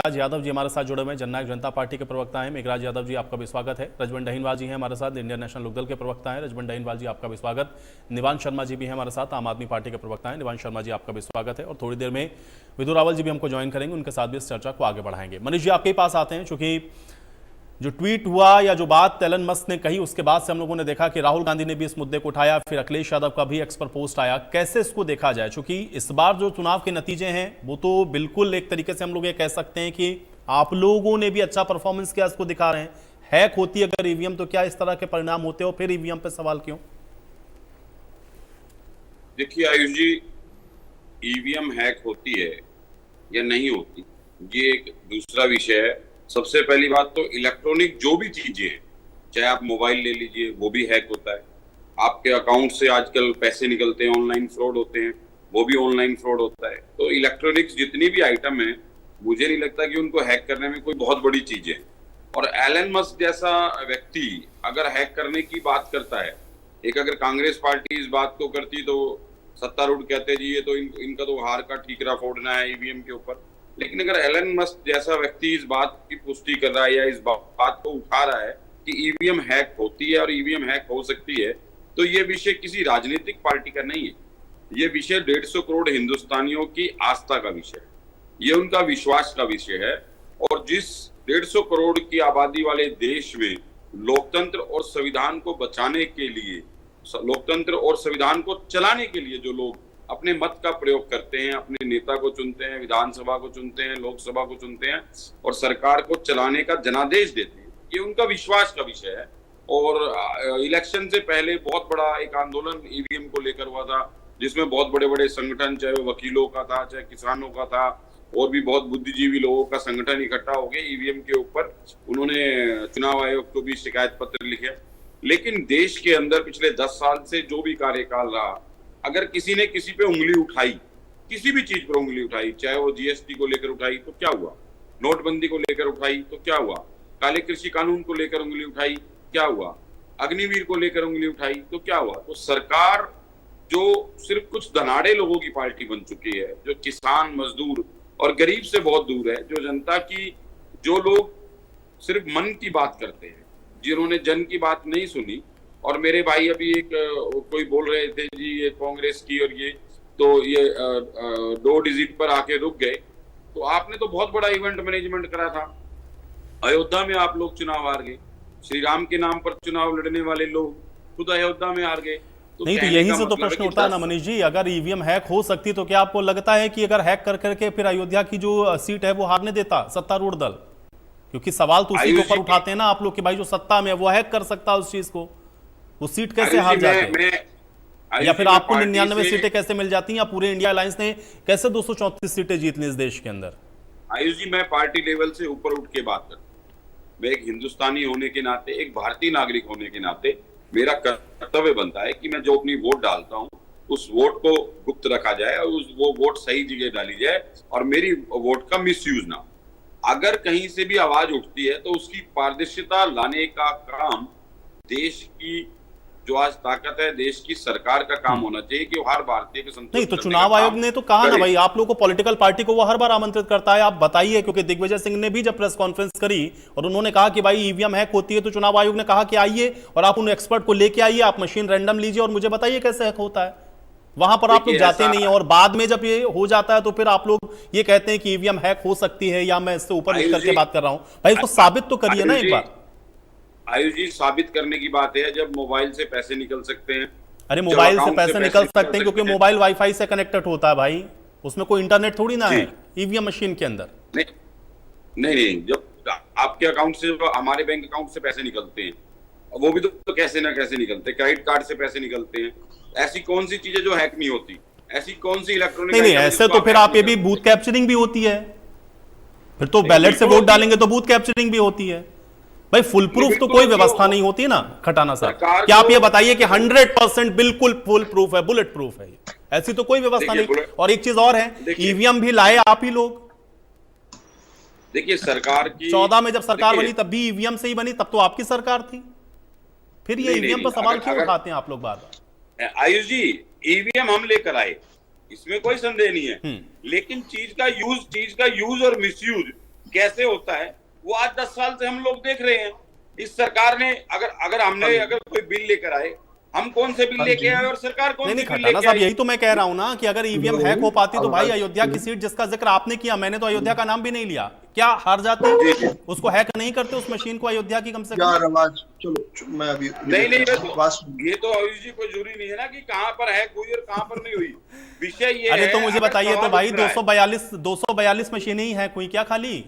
मेघराज यादव जी हमारे साथ जुड़े हुए हैं, जननायक जनता पार्टी के प्रवक्ता हैं। मेघराज यादव जी, आपका भी स्वागत है। रजवन डहीनवाल जी हैं हमारे साथ, इंडियन नेशनल लोकदल के प्रवक्ता हैं। रजवन डहीनवाल जी, आपका भी स्वागत। निवांश शर्मा जी भी हैं हमारे साथ, आम आदमी पार्टी के प्रवक्ता हैं। निवांश शर्मा जी, आपका भी स्वागत है। और थोड़ी देर में विदु रावल जी भी हमको ज्वाइन करेंगे, उनके साथ भी इस चर्चा को आगे बढ़ाएंगे। मनीष जी, आपके ही पास आते हैं, चूंकि जो ट्वीट हुआ या जो बात एलन मस्क ने कही, उसके बाद से हम लोगों ने देखा कि राहुल गांधी ने भी इस मुद्दे को उठाया, फिर अखिलेश यादव का भी एक्स पर पोस्ट आया। कैसे इसको देखा जाए, क्योंकि इस बार जो चुनाव के नतीजे हैं वो तो बिल्कुल एक तरीके से हम लोग ये कह सकते हैं कि आप लोगों ने भी अच्छा परफॉर्मेंस किया, इसको दिखा रहे हैं। हैक होती अगर ईवीएम तो क्या इस तरह के परिणाम होते हो, फिर ईवीएम पे सवाल क्यों? देखिए आयुष जी, ईवीएम हैक होती है या नहीं होती, ये एक दूसरा विषय है। सबसे पहली बात तो इलेक्ट्रॉनिक जो भी चीजें हैं, चाहे आप मोबाइल ले लीजिए, वो भी हैक होता है। आपके अकाउंट से आजकल पैसे निकलते हैं, ऑनलाइन फ्रॉड होते हैं, वो भी ऑनलाइन फ्रॉड होता है। तो इलेक्ट्रॉनिक्स जितनी भी आइटम है, मुझे नहीं लगता कि उनको हैक करने में कोई बहुत बड़ी चीज है। और एलन मस्क जैसा व्यक्ति अगर हैक करने की बात करता है, एक अगर कांग्रेस पार्टी इस बात को करती तो सत्तारूढ़ कहते जी ये तो इनका तो हार का ठीकरा फोड़ना है ईवीएम के ऊपर। लेकिन अगर एलन मस्क जैसा व्यक्ति इस बात की पुष्टि कर रहा है या इस बात को उठा रहा है कि ईवीएम हैक होती है और ईवीएम हैक हो सकती है, तो ये विषय किसी राजनीतिक पार्टी का नहीं है। ये विषय 150 करोड़ हिंदुस्तानियों की आस्था का विषय है, ये उनका विश्वास का विषय है। और जिस 150 करोड़ की आबादी वाले देश में लोकतंत्र और संविधान को बचाने के लिए, लोकतंत्र और संविधान को चलाने के लिए जो लोग अपने मत का प्रयोग करते हैं, अपने नेता को चुनते हैं, विधानसभा को चुनते हैं, लोकसभा को चुनते हैं और सरकार को चलाने का जनादेश देते हैं, ये उनका विश्वास का विषय है। और इलेक्शन से पहले बहुत बड़ा एक आंदोलन ईवीएम को लेकर हुआ था, जिसमें बहुत बड़े बड़े संगठन, चाहे वो वकीलों का था, चाहे किसानों का था, और भी बहुत बुद्धिजीवी लोगों का संगठन इकट्ठा हो गए ईवीएम के ऊपर। उन्होंने चुनाव आयोग को भी शिकायत पत्र लिखे। लेकिन देश के अंदर पिछले 10 साल से जो भी कार्यकाल रहा, अगर किसी ने किसी पे उंगली उठाई, किसी भी चीज पर उंगली उठाई, चाहे वो जीएसटी को लेकर उठाई तो क्या हुआ, नोटबंदी को लेकर उठाई तो क्या हुआ, काले कृषि कानून को लेकर उंगली उठाई क्या हुआ, अग्निवीर को लेकर उंगली उठाई तो क्या हुआ। तो सरकार जो सिर्फ कुछ धनाड़े लोगों की पार्टी बन चुकी है, जो किसान, मजदूर और गरीब से बहुत दूर है, जो जनता की, जो लोग सिर्फ मन की बात करते हैं, जिन्होंने जन की बात नहीं सुनी। और मेरे भाई अभी एक कोई बोल रहे थे जी ये कांग्रेस की, और ये तो ये 2 डिजिट पर आके रुक गए। तो आपने तो बहुत बड़ा इवेंट मैनेजमेंट करा था। अयोध्या में आप लोग चुनाव हार गए, श्री राम के नाम पर चुनाव लड़ने वाले लोग खुद अयोध्या में हार गए। तो नहीं, तो यही से तो प्रश्न उठता है ना मनीष जी, अगर ईवीएम हैक हो सकती तो क्या आपको लगता है कि अगर हैक कर करके फिर अयोध्या की जो सीट है वो हारने देता सत्तारूढ़ दल? क्योंकि सवाल तो उसी के ऊपर उठाते हैं ना आप लोग कि भाई जो सत्ता में है वो हैक कर सकता है उस चीज को, वो सीट कैसे हार जाते हैं? या फिर आपको 99 सीटें कैसे मिल जाती हैं, या पूरे इंडिया अलायंस ने कैसे 234 सीटें जीत ली इस देश के अंदर? आयुष जी, मैं पार्टी लेवल से ऊपर उठ के बात करता हूं। मैं एक हिंदुस्तानी होने के नाते, एक भारतीय नागरिक होने के नाते मेरा कर्तव्य बनता है कि मैं जो अपनी वोट डालता हूं उस वोट को गुप्त रखा जाए और वो वोट सही जगह डाली जाए और मेरी वोट का मिसयूज ना। अगर कहीं से भी आवाज उठती है तो उसकी पारदर्शिता लाने का काम देश की जो आज ताकत है, देश की सरकार का काम होना चाहिए कि वो हर भारतीय के संतुष्ट। नहीं तो चुनाव आयोग ने तो कहा ना भाई, आप लोगों को पॉलिटिकल पार्टी को वो हर बार आमंत्रित करता है। आप बताइए, क्योंकि दिग्विजय सिंह ने भी जब प्रेस कॉन्फ्रेंस करी और उन्होंने कहा कि भाई ईवीएम हैक होती है, तो चुनाव आयोग ने कहा कि आइए और आप उन एक्सपर्ट को लेके आइए, आप मशीन रैंडम लीजिए और मुझे बताइए कैसे हैक होता है। वहां पर आप लोग जाते नहीं है, और बाद में जब ये हो जाता है तो फिर आप लोग ये कहते हैं कि ईवीएम हैक हो सकती है, या मैं इससे ऊपर उठ करके बात कर रहा हूं। भाई इसको साबित तो करिए ना एक बार। आयुष जी, साबित करने की बात है जब मोबाइल से पैसे निकल सकते हैं। अरे मोबाइल से पैसे निकल सकते हैं क्योंकि मोबाइल वाईफाई से कनेक्टेड होता है भाई, उसमें कोई इंटरनेट थोड़ी ना है ईवीएम मशीन के अंदर। नहीं, जब आपके अकाउंट से, हमारे बैंक अकाउंट से पैसे निकलते हैं, वो भी तो कैसे ना कैसे निकलते हैं, क्रेडिट कार्ड से पैसे निकलते हैं। ऐसी कौन सी चीजें जो हैक नहीं होती? ऐसी कौन सी इलेक्ट्रॉनिक? नहीं, ऐसे तो फिर आप ये भी बूथ कैप्चरिंग भी होती है, फिर तो बैलेट से वोट डालेंगे तो बूथ कैप्चरिंग भी होती है। भाई फुल प्रूफ तो कोई व्यवस्था नहीं होती ना खटाना साहब। क्या आप ये बताइए कि 100% बिल्कुल फुल प्रूफ है, बुलेट प्रूफ है? ऐसी तो कोई व्यवस्था नहीं। और एक चीज और है, ईवीएम भी लाए आप ही लोग। देखिए सरकार की 14 में जब सरकार बनी तब भी ईवीएम से ही बनी, तब तो आपकी सरकार थी। फिर ये ईवीएम पर सवाल क्यों उठाते हैं आप लोग बार बार? आयुष जी, ईवीएम हम लेकर आए, इसमें कोई संदेह नहीं है, लेकिन चीज का यूज और मिसयूज कैसे होता है वो आज 10 साल से हम लोग देख रहे हैं। इस सरकार ने अगर कोई बिल लेकर आए, हम कौन से बिल लेके आए और सरकार कौन नहीं से नहीं बिल खटाना लेके साहब, आई? यही तो मैं कह रहा हूं ना कि अगर ईवीएम हैक हो पाती तो भाई अयोध्या की सीट जिसका जिक्र आपने किया, मैंने तो अयोध्या का नाम भी नहीं लिया, क्या हार जाती? जी जी उसको हैक नहीं करते उस मशीन को अयोध्या की कम से कम? यार आवाज, चलो मैं अभी नहीं नहीं, बस ये तो आयुष जी कोई जरूरी नहीं है ना कि कहां पर हैक हुई और कहां पर नहीं हुई। विषय ये अरे है, तो मुझे अगर बताइए तो सवाल भाई उठ रहा है- 242 मशीनें ही हैक हुई क्या खाली?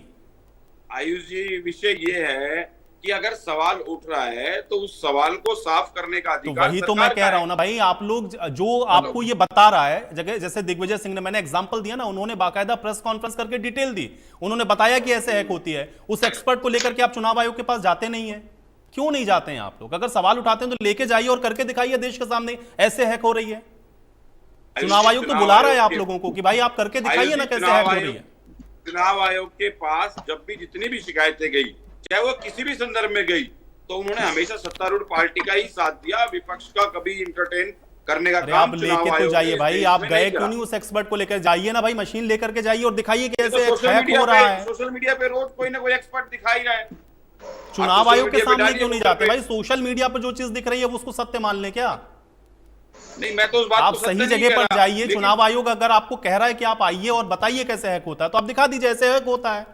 आयुष जी, विषय ये है कि अगर सवाल उठ रहा है तो उस सवाल को साफ करने का तो अधिकार वही तो सरकार मैं का कह रहा है। हूं ना भाई, आप लोग जो आपको ये बता रहा है जगह, जैसे दिग्विजय सिंह ने, मैंने एग्जांपल दिया ना, उन्होंने बाकायदा प्रेस कॉन्फ्रेंस करके डिटेल दी, उन्होंने बताया कि ऐसे हैक होती है। उस एक्सपर्ट को लेकर के आप चुनाव आयोग के पास जाते नहीं है, क्यों नहीं जाते हैं आप लोग? अगर सवाल उठाते हैं तो लेके जाइए और करके दिखाइए देश के सामने ऐसे हैक हो रही है। चुनाव आयोग तो बुला रहा है आप लोगों को कि भाई आप करके दिखाइए ना कैसे हैक हो रही है। चुनाव आयोग के पास जब भी जितनी भी शिकायतें गई, चाहे वो किसी भी संदर्भ में गई, तो उन्होंने हमेशा सत्तारूढ़ पार्टी का ही साथ दिया, विपक्ष का कभी इंटरटेन करने का अरे काम आप चुनाव लेके तो आयोग जाइए ने भाई, देश आप में गए नहीं क्यों करा। नहीं उस एक्सपर्ट को लेकर? जाइए ना भाई, मशीन लेकर के जाइए और दिखाइए ये तो कैसे सोशल हैक मीडिया हो रहा है। सोशल मीडिया पे रोज कोई ना कोई एक्सपर्ट दिखा ही रहा है। चुनाव आयोग के मीडिया पे सामने डालिए, क्यों नहीं गूगल जाते पे। भाई? सोशल मीडिया पर जो चीज दिख रही है वो उसको सत्य मान लें क्या? नहीं, मैं तो उस बात आप को सत्य सही नहीं जगह कह पर रहा, जाइए। लेकिन चुनाव आयोग अगर आपको कह रहा है कि आप आइए और बताइए कैसे हैक होता है, तो आप दिखा दीजिए ऐसे हैक होता है।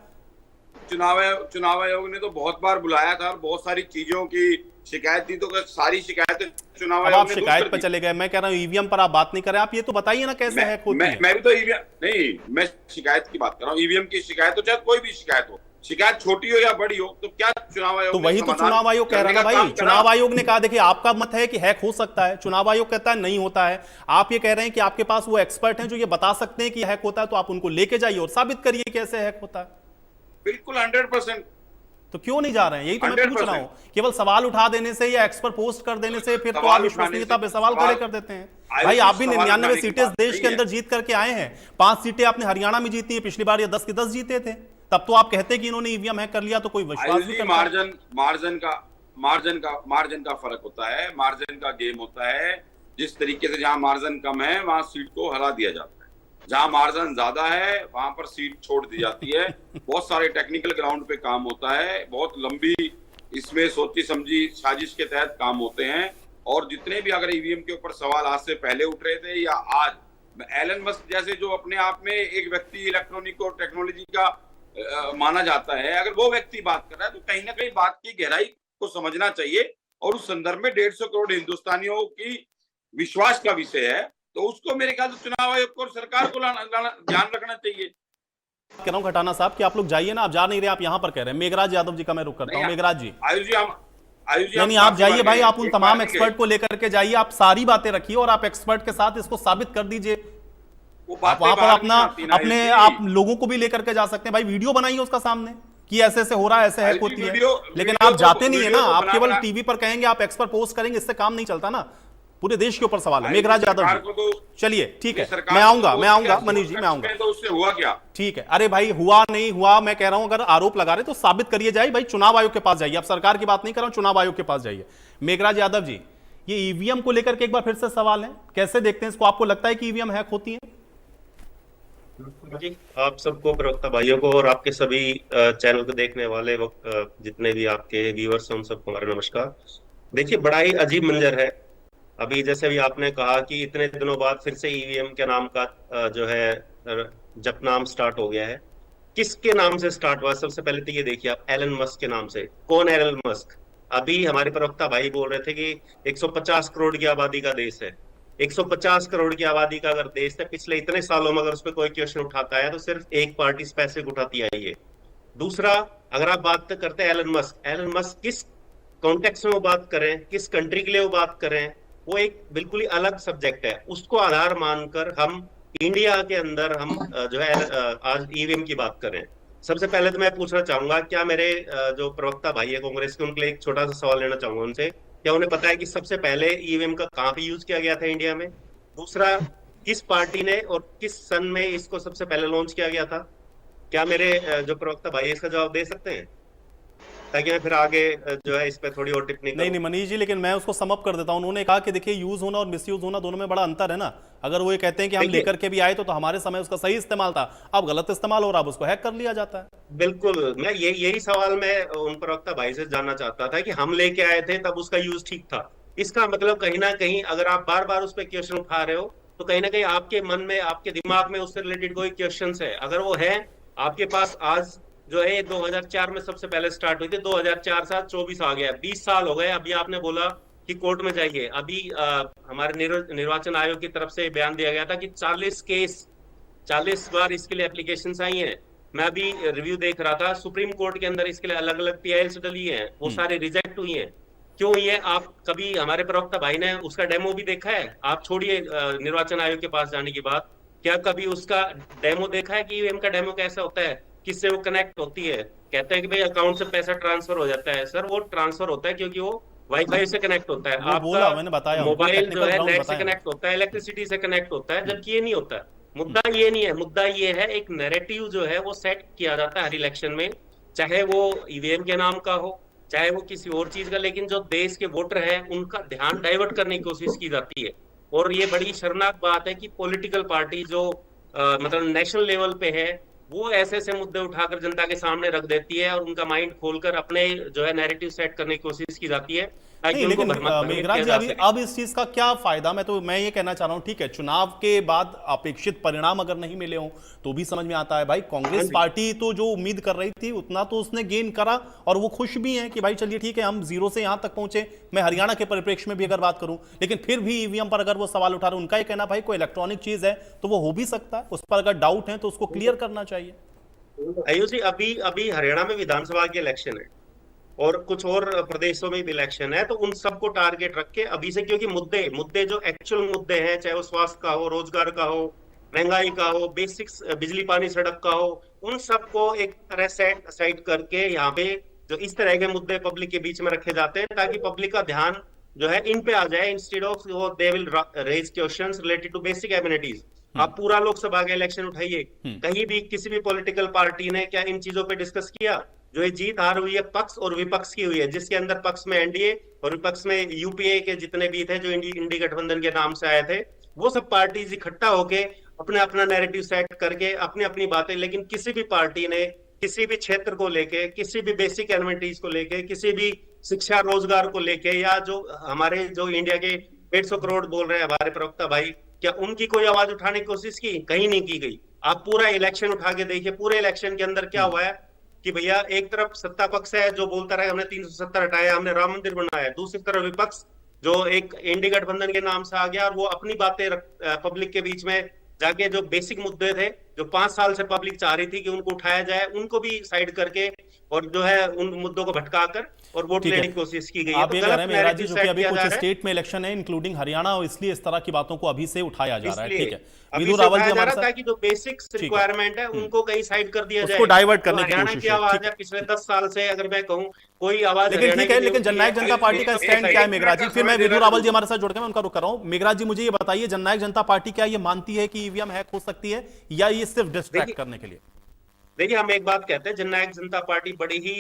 चुनाव आयोग ने तो बहुत बार बुलाया था और बहुत सारी चीजों की शिकायत दी, तो सारी शिकायतें चुनाव अब आयोग आप ने दूर शिकायत कर पर दी। चले गए, मैं कह रहा हूं ईवीएम पर आप बात नहीं करें, आप ये तो बताइए ना कैसे हैक होती है। मैं भी तो ईवीएम नहीं, मैं शिकायत की बात कर रहा हूँ। ईवीएम की शिकायत हो चाहे कोई भी शिकायत हो, शिकायत छोटी हो या बड़ी हो, तो क्या चुनाव आयोग तो ने वही तो समाधान चुनाव आयोग कह रहा है ना करने का भाई। काम करा? चुनाव आयोग ने कहा देखिए आपका मत है कि हैक हो सकता है, चुनाव आयोग कहता है नहीं होता है। आप ये कह रहे हैं कि आपके पास वो एक्सपर्ट हैं जो ये बता सकते हैं कि हैक होता है, तो आप उनको लेके जाइए और साबित करिए कैसे हैक होता है। बिल्कुल 100%। तो क्यों नहीं जा रहे हैं? यही तो मैं पूछ रहा 100%। हूं। केवल सवाल उठा देने से या एक्सपर्ट पोस्ट कर देने से फिर तो सवाल आप विश्वसनीयता उठाने पे से सवाल खड़े सवाल- कर देते हैं। आयोग भाई की आप भी सवाल 99 उठाने की सीटें बात देश नहीं के है। अंदर जीत करके आए हैं। 5 सीटें आपने हरियाणा में जीती है, पिछली बार ये 10 की 10 जीते थे। तब तो आप कहते कि इन्होंने ईवीएम हैक कर लिया, तो कोई विश्वास भी करता है। मार्जिन का फर्क होता है, मार्जिन का गेम होता है। जिस तरीके से जहां मार्जिन कम है वहां सीट को हरा दिया जाता है, जहां मार्जिन ज्यादा है वहां पर सीट छोड़ दी जाती है। बहुत सारे टेक्निकल ग्राउंड पे काम होता है, बहुत लंबी इसमें सोची समझी साजिश के तहत काम होते हैं। और जितने भी अगर ईवीएम के ऊपर सवाल आज से पहले उठ रहे थे या आज एलन मस्क जैसे जो अपने आप में एक व्यक्ति इलेक्ट्रॉनिक और टेक्नोलॉजी का माना जाता है, अगर वो व्यक्ति बात कर रहा है तो कहीं ना कहीं बात की गहराई को समझना चाहिए। और उस संदर्भ में 150 करोड़ हिंदुस्तानियों की विश्वास का विषय है, तो उसको मेरे ख्याल से चुनाव आयोग को और सरकार को ध्यान रखना चाहिए। कह रहा हूं खटाना साहब कि आप लोग जाइए ना, आप जा नहीं रहे, आप यहां पर कह रहे हैं। मेघराज यादव जी का मैं रुख करता हूं। मेघराज जी, आयुष जी नहीं आप जाइए भाई, आप उन तमाम एक्सपर्ट को लेकर के जाइए, आप सारी बातें रखिए और आप एक्सपर्ट के साथ इसको साबित कर दीजिए। आप वहां पर अपना अपने आप लोगों को भी लेकर के जा सकते हैं भाई, वीडियो बनाइए उसका सामने कि ऐसे ऐसे हो रहा है, ऐसे हैक होती है। लेकिन आप जाते नहीं है ना, आप केवल टीवी पर कहेंगे, आप एक्सपर्ट पोस्ट करेंगे, इससे काम नहीं चलता ना। पूरे देश के ऊपर सवाल है। मेघराज यादव जी, चलिए ठीक है, मैं आऊंगा मनीष जी, मैं आऊंगा। तो उससे हुआ क्या? ठीक है, अरे भाई हुआ नहीं हुआ, मैं कह रहा हूं अगर आरोप लगा रहे तो साबित करिए जाए भाई। चुनाव आयोग के पास जाइए, आप सरकार की बात नहीं कर रहा हूं, चुनाव आयोग के पास जाइए। मेघराज यादव जी, ये ईवीएम को लेकर के एक बार फिर से सवाल है, कैसे देखते हैं इसको? आपको लगता है कि ईवीएम हैक होती है? जी, आप सबको, प्रवक्ता भाइयों को और आपके सभी चैनल को देखने वाले जितने भी आपके व्यूअर्स हैं उन सबको हमारा नमस्कार। देखिए, बड़ा ही अजीब मंजर है। अभी जैसे भी आपने कहा कि इतने दिनों बाद फिर से ईवीएम के नाम का जो है जपनाम स्टार्ट हो गया है। किसके नाम से स्टार्ट हुआ? सबसे पहले तो ये देखिए आप, एलन मस्क के नाम से। कौन है एलन मस्क? अभी हमारे प्रवक्ता भाई बोल रहे थे कि 150 करोड़ की आबादी का देश है। 150 करोड़ की आबादी का अगर देश है, पिछले इतने सालों में अगर उस पर कोई क्वेश्चन उठाता है तो सिर्फ एक पार्टी स्पेसिफिक उठाती आई है। दूसरा, अगर आप बात करते हैं एलन मस्क किस कॉन्टेक्स्ट में वो बात करें, किस कंट्री के लिए वो बात करें, वो एक बिल्कुल ही अलग सब्जेक्ट है। उसको आधार मानकर हम इंडिया के अंदर हम जो है आज ईवीएम की बात करें। सबसे पहले तो मैं पूछना चाहूंगा, क्या मेरे जो प्रवक्ता भाई है कांग्रेस के, उनके लिए एक छोटा सा सवाल लेना चाहूंगा उनसे, क्या उन्हें पता है कि सबसे पहले ईवीएम का कहां पे यूज किया गया था इंडिया में? दूसरा, किस पार्टी ने और किस सन में इसको सबसे पहले लॉन्च किया गया था? क्या मेरे जो प्रवक्ता भाई इसका जवाब दे सकते हैं? ताकि मैं फिर आगे जो है इस पे थोड़ी और टिप्पणी नहीं करूं। मनीष जी, लेकिन मैं उसको समअप कर देता हूं। उन्होंने कहा कि देखिए यूज होना और मिसयूज होना दोनों में बड़ा अंतर है ना। अगर वो ये कहते हैं कि हम देखिए, लेकर के भी आए तो हमारे समय उसका सही इस्तेमाल था, अब गलत इस्तेमाल हो रहा, अब उसको हैक कर लिया जाता है। बिल्कुल, मैं यही सवाल मैं उन प्रवक्ता भाई से जानना चाहता था कि हम लेके आए थे तब उसका यूज ठीक था। इसका मतलब कहीं ना कहीं अगर आप बार बार उस पर क्वेश्चन उठा रहे हो तो कहीं ना कहीं आपके मन में, आपके दिमाग में उससे रिलेटेड कोई क्वेश्चन है। अगर वो है आपके पास, आज जो है 2004 में सबसे पहले स्टार्ट हुई थी, 2004 से 24 आ गया, 20 साल हो गए। अभी आपने बोला कि कोर्ट में जाइए। अभी हमारे निर्वाचन आयोग की तरफ से बयान दिया गया था कि 40 बार इसके लिए एप्लीकेशन आई हैं। मैं अभी रिव्यू देख रहा था, सुप्रीम कोर्ट के अंदर इसके लिए अलग अलग पीआईएल्स डली हैं, वो सारे रिजेक्ट हुई हैं। क्यों हुई है? आप कभी, हमारे प्रवक्ता भाई ने उसका डेमो भी देखा है? आप छोड़िए निर्वाचन आयोग के पास जाने की बात, क्या कभी उसका डेमो देखा है कि ईवीएम का डेमो कैसा होता है, किससे वो कनेक्ट होती है? कहते हैं कि भाई अकाउंट से पैसा ट्रांसफर हो जाता है। सर वो ट्रांसफर होता है क्योंकि वो वाईफाई से कनेक्ट होता है। वो बोला, मैंने आपका बताया, मोबाइल जो है नेट से बताया। कनेक्ट होता है, इलेक्ट्रिसिटी से कनेक्ट होता है, जबकि ये नहीं होता है। मुद्दा ये नहीं है, मुद्दा ये है एक नैरेटिव जो है वो सेट किया जाता है हर इलेक्शन में, चाहे वो ईवीएम के नाम का हो, चाहे वो किसी और चीज का, लेकिन जो देश के वोटर हैं उनका ध्यान डाइवर्ट करने की कोशिश की जाती है। और ये बड़ी शर्मनाक बात है कि पॉलिटिकल पार्टी जो मतलब नेशनल लेवल पे है, वो ऐसे ऐसे मुद्दे उठाकर जनता के सामने रख देती है और उनका माइंड खोलकर अपने जो है नैरेटिव सेट करने की कोशिश की जाती है ताकि नहीं, उनको लेकिन भ्रमित मेघराज किया जी, जा अभी सके। अब इस चीज का क्या फायदा? मैं ये कहना चाह रहा हूं, ठीक है, चुनाव के बाद अपेक्षित परिणाम अगर नहीं मिले हों तो भी समझ में आता है भाई। हाँ कांग्रेस जी। पार्टी तो जो उम्मीद कर रही थी उतना तो उसने गेन करा और वो खुश भी हैं कि भाई चलिए ठीक है, हम जीरो से यहां तक पहुंचे। मैं हरियाणा के परिप्रेक्ष्य में भी अगर बात करूं, लेकिन फिर भी ईवीएम पर अगर वो सवाल उठा रहे, उनका ये कहना भाई कोई इलेक्ट्रॉनिक चीज है तो वो हो भी सकता है, उस पर अगर डाउट है तो उसको क्लियर करना चाहिए। आयुष जी, अभी अभी हरियाणा में विधानसभा के इलेक्शन है और कुछ और प्रदेशों में भी इलेक्शन है, तो उन सबको टारगेट रख के अभी से, क्योंकि मुद्दे मुद्दे जो एक्चुअल मुद्दे हैं, चाहे वो स्वास्थ्य का हो, रोजगार का हो, महंगाई का हो, बेसिक्स बिजली पानी सड़क का हो, उन सबको एक तरह सेट साइड करके यहाँ पे जो इस तरह के मुद्दे पब्लिक के बीच में रखे जाते हैं ताकि पब्लिक का ध्यान जो है इन पे आ जाए, इंस्टेड ऑफ वो they will raise questions related to basic amenities. आप पूरा लोकसभा का इलेक्शन उठाइए, कहीं भी किसी भी पॉलिटिकल पार्टी ने क्या इन चीजों पे डिस्कस किया? जो ये जीत हार हुई है पक्ष और विपक्ष की हुई है, जिसके अंदर पक्ष में एनडीए और विपक्ष में यूपीए के जितने भी थे जो इंडी गठबंधन के नाम से आए थे, वो सब पार्टीज इकट्ठा होके अपने अपना नैरेटिव सेट करके अपनी अपनी बातें, लेकिन किसी भी पार्टी ने किसी भी क्षेत्र को लेके, किसी भी बेसिक एलिमेंट्रीज को लेके, किसी भी शिक्षा रोजगार को लेके, या जो हमारे जो इंडिया के 150 करोड़ बोल रहे हैं हमारे प्रवक्ता भाई, क्या उनकी कोई आवाज उठाने की कोशिश की? कहीं नहीं की गई। आप पूरा इलेक्शन उठा के देखिए, पूरे इलेक्शन के अंदर क्या हुआ है कि भैया एक तरफ सत्ता पक्ष है जो बोलता रहा हमने 370 हटाया, हमने राम मंदिर बनाया, दूसरी तरफ विपक्ष जो एक इंडी गठबंधन के नाम से आ गया और वो अपनी बातें पब्लिक के बीच में जाके जो बेसिक मुद्दे थे जो 5 साल से पब्लिक चाह रही थी कि उनको उठाया जाए, उनको भी साइड करके और जो है उन मुद्दों को भटकाकर और वोट ठीक है, लेने की कोशिश की गई है। आप तो ये कह रहे गलत हैं मेघराज जी, नैरेटिव जो कि सेट अभी किया कुछ जा रहा है, स्टेट में इलेक्शन है इंक्लूडिंग हरियाणा, और इसलिए इस तरह की बातों को अभी से उठाया जा रहा है। इसलिए ठीक है, अभी विदु से रावल जी उठाया जा हमारे रहा था साथ, कि जो बेसिक्स ठीक है, रिक्वायरमेंट है उनको कहीं साइड कर दिया जाए। उसको डाइवर्ट करने तो की हरियाणा कोशिश की है। आवाज ठीक है है, पिछले 10 साल से, अगर मैं कहूँ कोई आवाज लेकिन हरियाणा ठीक की है, नहीं लेकिन उठी जननायक जनता पार्टी का स्टैंड क्या है मेघराज जी? फिर मैं विदु रावल जी हमारे साथ जुड़ के मैं उनका रुख कर रहा हूं। मेघराज जी, मुझे ये बताइए, जननायक जनता पार्टी क्या ये मानती है कि ईवीएम हैक हो सकती है या ये सिर्फ डिस्ट्रैक्ट करने के लिए? देखिए, हम एक बात कहते हैं, जननायक जनता पार्टी बड़ी ही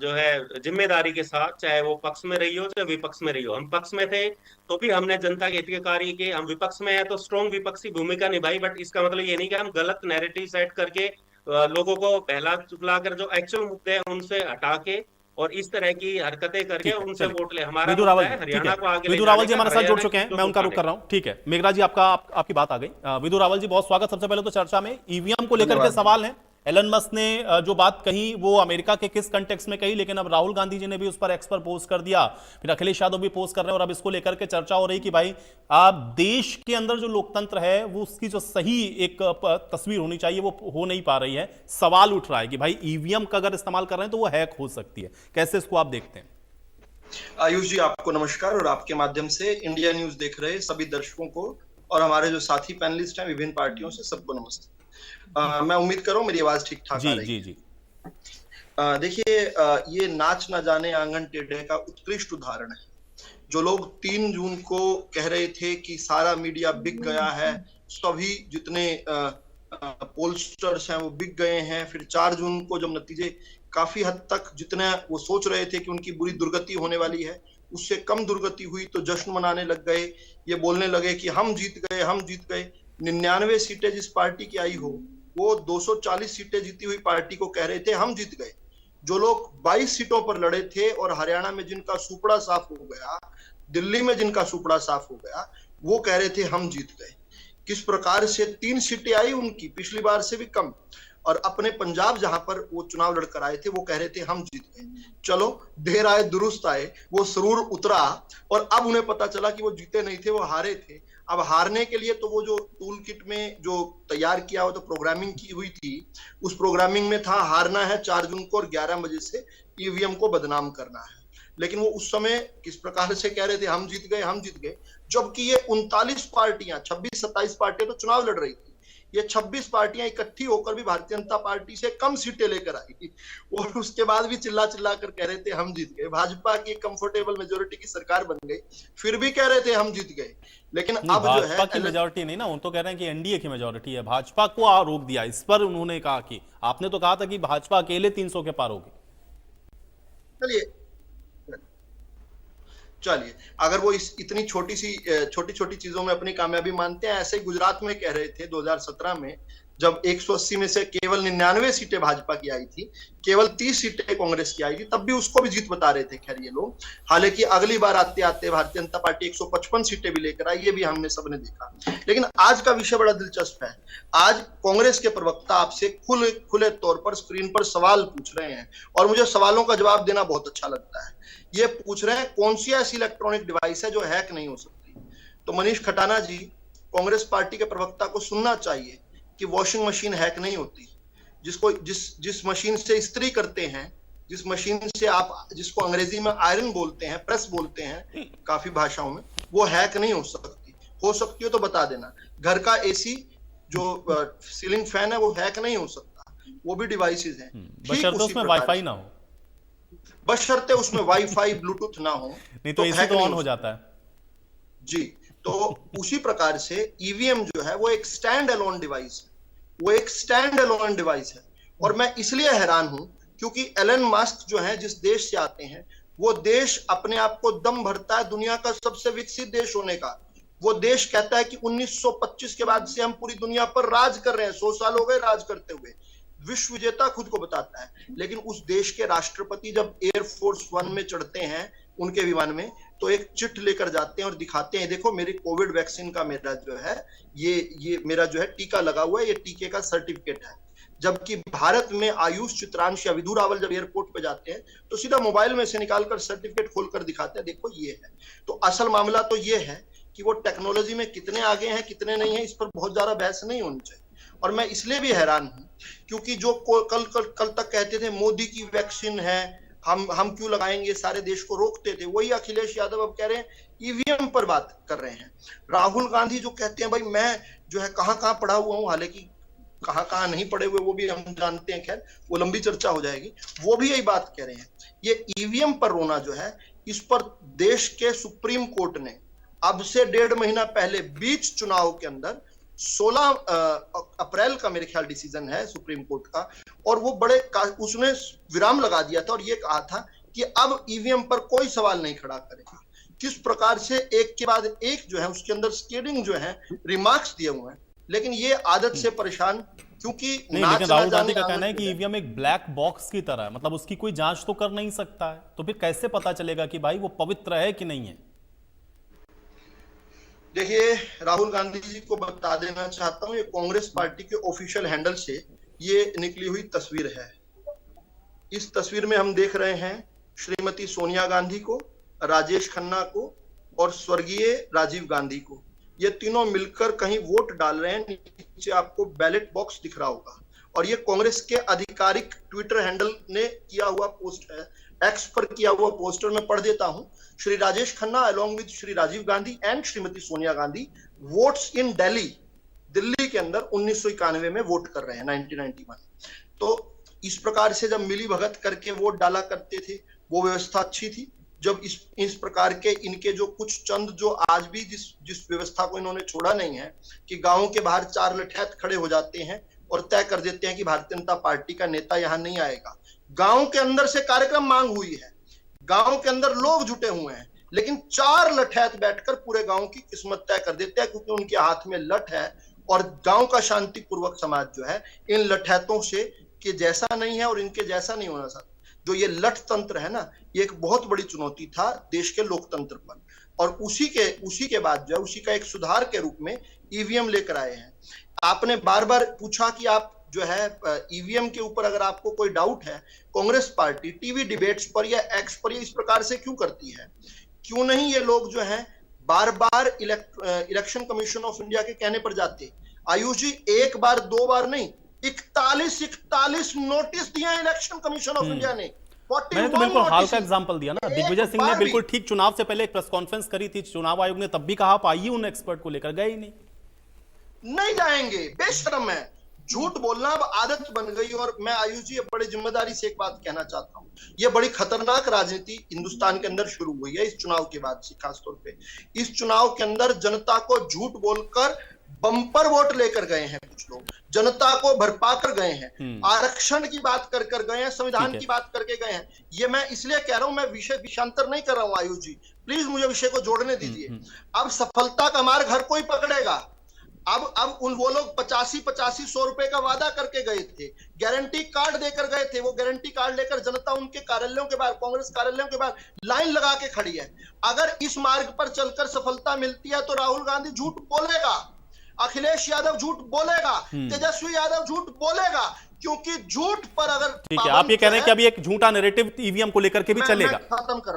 जो है जिम्मेदारी के साथ, चाहे वो पक्ष में रही हो चाहे विपक्ष में रही हो, हम पक्ष में थे तो भी हमने जनता के हित के कार्य किए, हम विपक्ष में है तो स्ट्रॉन्ग विपक्षी भूमिका निभाई। बट इसका मतलब ये नहीं कि हम गलत नैरेटिव सेट करके लोगों को बहला चुगला कर जो एक्चुअल मुद्दे हैं उनसे हटा के और इस तरह की हरकतें करके ठीक है, उनसे चलिए। वोट ले। हमारा विदु मुद्दा रावल है जी, ठीक हरियाणा है, को आगे ले विदु रावल जाने जी का, हमारे साथ जुड़ हरियाणा चुके की हैं, जो मैं उनका रुख उठाने कर रहा हूं। ठीक है, मेघराज जी, आपकी बात आ गई। विदु रावल जी, बहुत स्वागत। सबसे पहले तो चर्चा में ईवीएम को लेकर के धन्यवाद। सवाल है। एलन मस्क ने जो बात कही वो अमेरिका के किस कंटेक्स्ट में कही, लेकिन अब राहुल गांधी जी ने भी उस पर एक्स पर पोस्ट कर दिया, फिर अखिलेश यादव भी पोस्ट कर रहे हैं, और अब इसको लेकर के चर्चा हो रही कि भाई आप देश के अंदर जो लोकतंत्र है वो उसकी जो सही एक तस्वीर होनी चाहिए वो हो नहीं पा रही है। सवाल उठ रहा है कि भाई ईवीएम का अगर इस्तेमाल कर रहे हैं तो वो हैक हो सकती है। कैसे इसको आप देखते हैं? आयुष जी, आपको नमस्कार, और आपके माध्यम से इंडिया न्यूज देख रहे सभी दर्शकों को और हमारे जो साथी पैनलिस्ट हैं विभिन्न पार्टियों से, सबको नमस्ते। मैं उम्मीद कर रहा हूं मेरी आवाज ठीक ठाक आ रही जी है। जी। देखिए, ये नाच न जाने आंगन टेढ़े का उत्कृष्ट उदाहरण है। जो लोग 3 जून को कह रहे थे कि सारा मीडिया बिक गया है, सभी जितने पोलस्टर्स हैं वो बिक गए हैं, फिर 4 जून को जब नतीजे काफी हद तक जितना वो सोच रहे थे कि उनकी बुरी दुर्गति होने वाली है, उससे कम दुर्गति हुई तो जश्न मनाने लग गए। ये बोलने लगे कि हम जीत गए, हम जीत गए। 99 सीटें जिस पार्टी की आई हो, वो 240 सीटें जीती हुई पार्टी को कह रहे थे हम जीत गए। जो लोग 22 सीटों पर लड़े थे और हरियाणा में जिनका सुपड़ा साफ हो गया, दिल्ली में जिनका सुपड़ा साफ हो गया, वो कह रहे थे हम जीत गए। किस प्रकार से 3 सीटें आई उनकी, पिछली बार से भी कम। और अपने पंजाब जहां पर वो चुनाव लड़कर आए थे, वो कह रहे थे हम जीत गए। चलो, देर आए दुरुस्त आए, वो सरूर उतरा और अब उन्हें पता चला कि वो जीते नहीं थे, वो हारे थे। अब हारने के लिए तो वो जो टूल किट में जो तैयार किया हो, तो प्रोग्रामिंग की हुई थी, उस प्रोग्रामिंग में था हारना है 4 जून को और 11 बजे से ईवीएम को बदनाम करना है। लेकिन वो उस समय किस प्रकार से कह रहे थे हम जीत गए, हम जीत गए, जबकि ये 39 पार्टियां, 26-27 पार्टियां तो चुनाव लड़ रही थी। ये 26 पार्टियां इकट्ठी होकर भी भारतीय जनता पार्टी से कम सीटें लेकर आई और उसके बाद भी चिल्ला चिल्ला कर कह रहे थे हम जीत गए। भाजपा की कंफर्टेबल मेजोरिटी की सरकार बन गई, फिर भी कह रहे थे हम जीत गए। लेकिन अब जो है भाजपा की मेजोरिटी नहीं ना, उन तो कह रहे हैं कि एनडीए की मेजोरिटी है, भाजपा को रोक दिया। इस पर उन्होंने कहा कि आपने तो कहा था कि भाजपा अकेले 300 के पार होगी। चलिए, अगर वो इस इतनी छोटी छोटी चीजों में अपनी कामयाबी मानते हैं, ऐसे ही गुजरात में कह रहे थे 2017 में, जब 180 में से केवल 99 सीटें भाजपा की आई थी, केवल 30 सीटें कांग्रेस की आई थी, तब भी उसको भी जीत बता रहे थे खैर ये लोग। हालांकि अगली बार आते आते भारतीय जनता पार्टी 155 सीटें भी लेकर आई, ये भी हमने सबने देखा। लेकिन आज का विषय बड़ा दिलचस्प है। आज कांग्रेस के प्रवक्ता आपसे खुले तौर पर स्क्रीन पर सवाल पूछ रहे हैं और मुझे सवालों का जवाब देना बहुत अच्छा लगता है। ये पूछ रहे हैं कौन सी ऐसी इलेक्ट्रॉनिक डिवाइस है जो हैक नहीं हो सकती। तो मनीष खटाना जी, कांग्रेस पार्टी के प्रवक्ता को सुनना चाहिए कि वॉशिंग मशीन हैक नहीं होती। जिस मशीन से इस्त्री करते हैं, जिस मशीन से आप, जिसको अंग्रेजी में आयरन बोलते हैं, प्रेस बोलते हैं काफी भाषाओं में, वो हैक नहीं हो सकती। हो सकती हो तो बता देना। घर का एसी जो सीलिंग फैन है, वो हैक नहीं हो सकता, वो भी डिवाइसेस हैं। बशर्ते उसमें वाईफाई ना हो, बशर्ते उसमें वाईफाई ब्लूटूथ ना हो, नहीं तो एसी तो ऑन हो जाता है जी। तो उसी प्रकार से ईवीएम जो है वो एक स्टैंड अलोन डिवाइस है, वो एक स्टैंड अलोन डिवाइस है। और मैं इसलिए हैरान हूं क्योंकि एलन मस्क जो है, जिस देश से आते हैं, वो देश अपने आप को दम भरता है दुनिया का सबसे विकसित देश होने का। वो देश कहता है कि 1925 के बाद से हम पूरी दुनिया पर राज कर रहे हैं, 100 साल हो गए राज करते हुए, विश्व विजेता खुद को बताता है। लेकिन उस देश के राष्ट्रपति जब एयरफोर्स 1 में चढ़ते हैं उनके विमान में, तो एक चिट लेकर जाते हैं और दिखाते हैं, देखो मेरी कोविड वैक्सीन का मेरा जो है ये मेरा जो है टीका लगा हुआ है, ये टीके का सर्टिफिकेट है। जबकि भारत में आयुष चित्रांश या विधु रावल जब एयरपोर्ट पे जाते हैं तो सीधा मोबाइल में से निकालकर सर्टिफिकेट खोलकर दिखाते हैं, देखो ये है। तो असल मामला तो ये है कि वो टेक्नोलॉजी में कितने आगे हैं कितने नहीं है, इस पर बहुत ज्यादा बहस नहीं होनी चाहिए। और मैं इसलिए भी हैरान हूं क्योंकि जो कल तक कहते थे मोदी की वैक्सीन है, हम क्यों लगाएंगे, सारे देश को रोकते थे, वही अखिलेश यादव अब कह रहे हैं ईवीएम पर बात कर रहे हैं। राहुल गांधी जो कहते हैं भाई मैं जो है कहां पढ़ा हुआ हूं, हालांकि कहां नहीं पढ़े हुए वो भी हम जानते हैं, खैर वो लंबी चर्चा हो जाएगी, वो भी यही बात कह रहे हैं। ये ईवीएम पर रोना जो है, इस पर देश के सुप्रीम कोर्ट ने अब से 1.5 महीना पहले बीच चुनाव के अंदर 16 अप्रैल का मेरे ख्याल डिसीजन है सुप्रीम कोर्ट का, और वो उसने विराम लगा दिया था और ये कहा था कि अब ईवीएम पर कोई सवाल नहीं खड़ा करेगा। किस प्रकार से एक के बाद एक जो है उसके अंदर स्केलिंग जो है रिमार्क्स दिए हुए हैं, लेकिन ये आदत से परेशान क्योंकि नहीं, लेकिन राहुल गांधी का कहना है कि ईवीएम एक ब्लैक बॉक्स की तरह है, मतलब उसकी कोई जांच तो कर नहीं सकता है, तो फिर कैसे पता चलेगा कि भाई वो पवित्र है कि नहीं है। देखिए, राहुल गांधी जी को बता देना चाहता हूं, ये कांग्रेस पार्टी के ऑफिशियल हैंडल से ये निकली हुई तस्वीर है। इस तस्वीर में हम देख रहे हैं श्रीमती सोनिया गांधी को, राजेश खन्ना को और स्वर्गीय राजीव गांधी को। ये तीनों मिलकर कहीं वोट डाल रहे हैं। नीचे आपको बैलेट बॉक्स दिख रहा होगा और ये कांग्रेस के आधिकारिक ट्विटर हैंडल ने किया हुआ पोस्ट है, एक्स पर किया हुआ पोस्टर में पढ़ देता हूं। Shri Rajesh Khanna along with Shri Rajiv Gandhi and Shrimati Sonia Gandhi votes in Delhi के अंदर 1991 में वोट कर रहे हैं, 1991। तो इस प्रकार से जब मिली भगत करके वोट डाला करते थे वो व्यवस्था अच्छी थी। जब इस प्रकार के इनके जो कुछ चंद जो आज भी जिस व्यवस्था को इन्होंने छोड़ा नहीं है कि गांवों के बाहर 4 लठैत खड़े हो जाते हैं और तय कर देते हैं कि भारतीय जनता पार्टी का नेता यहां नहीं आएगा। गांव के अंदर से कार्यक्रम मांग हुई है, गांव के अंदर लोग जुटे हुए हैं, लेकिन 4 लठैत बैठकर पूरे गांव की किस्मत तय कर देते हैं, क्योंकि उनके हाथ में लठ है और गांव का शांतिपूर्वक समाज जो है इन लठैतों से के जैसा नहीं है और इनके जैसा नहीं होना चाहिए। जो ये लठ तंत्र है ना, ये एक बहुत बड़ी चुनौती था देश के लोकतंत्र पर, और उसी के बाद जो है उसी का एक सुधार के रूप में ईवीएम लेकर आए हैं। आपने बार बार पूछा कि आप जो है ईवीएम के ऊपर अगर आपको कोई डाउट है, कांग्रेस पार्टी टीवी डिबेट्स पर या एक्स पर इस प्रकार से क्यों करती है? क्यों नहीं ये लोग जो हैं बार बार इलेक्शन कमीशन ऑफ इंडिया के कहने पर जाते? आयुष जी, एक बार दो बार नहीं, 41 नोटिस दिए इलेक्शन कमीशन ऑफ इंडिया ने। मैंने तो बिल्कुल हाल का एग्जांपल दिया ना, दिग्विजय सिंह ने बिल्कुल ठीक चुनाव से पहले एक प्रेस कॉन्फ्रेंस करी थी, चुनाव आयोग ने तब भी कहा आप आइए उन एक्सपर्ट को लेकर, गए ही नहीं जाएंगे, बेशर्म है। झूठ बोलना अब आदत बन गई। और मैं आयुष जी बड़ी जिम्मेदारी से एक बात कहना चाहता हूं, यह बड़ी खतरनाक राजनीति हिंदुस्तान के अंदर शुरू हुई है इस चुनाव के बाद से। खासतौर पे इस चुनाव के अंदर जनता को झूठ बोलकर बम्पर वोट लेकर गए हैं कुछ लोग, जनता को भरपा कर गए हैं, आरक्षण की बात कर गए हैं, संविधान की बात करके गए हैं। ये मैं इसलिए कह रहा हूं, मैं विषय विषयांतर नहीं कर रहा हूं आयुष जी, प्लीज मुझे विषय को जोड़ने दीजिए। अब सफलता का मार्ग हर कोई पकड़ेगा। अब वो लोग 85-100 रुपए का वादा करके गए थे, गारंटी कार्ड देकर गए थे, वो गारंटी कार्ड लेकर जनता उनके कार्यालयों के बाहर, कांग्रेस कार्यालयों के बाहर लाइन लगा के खड़ी है। अगर इस मार्ग पर चलकर सफलता मिलती है तो राहुल गांधी झूठ बोलेगा, अखिलेश यादव झूठ बोलेगा, तेजस्वी यादव झूठ बोलेगा, क्योंकि झूठ पर अगर ठीक है, आप ये कह रहे हैं कि अभी एक झूठा नैरेटिव ईवीएम को लेकर के भी चलेगा। मैं खत्म कर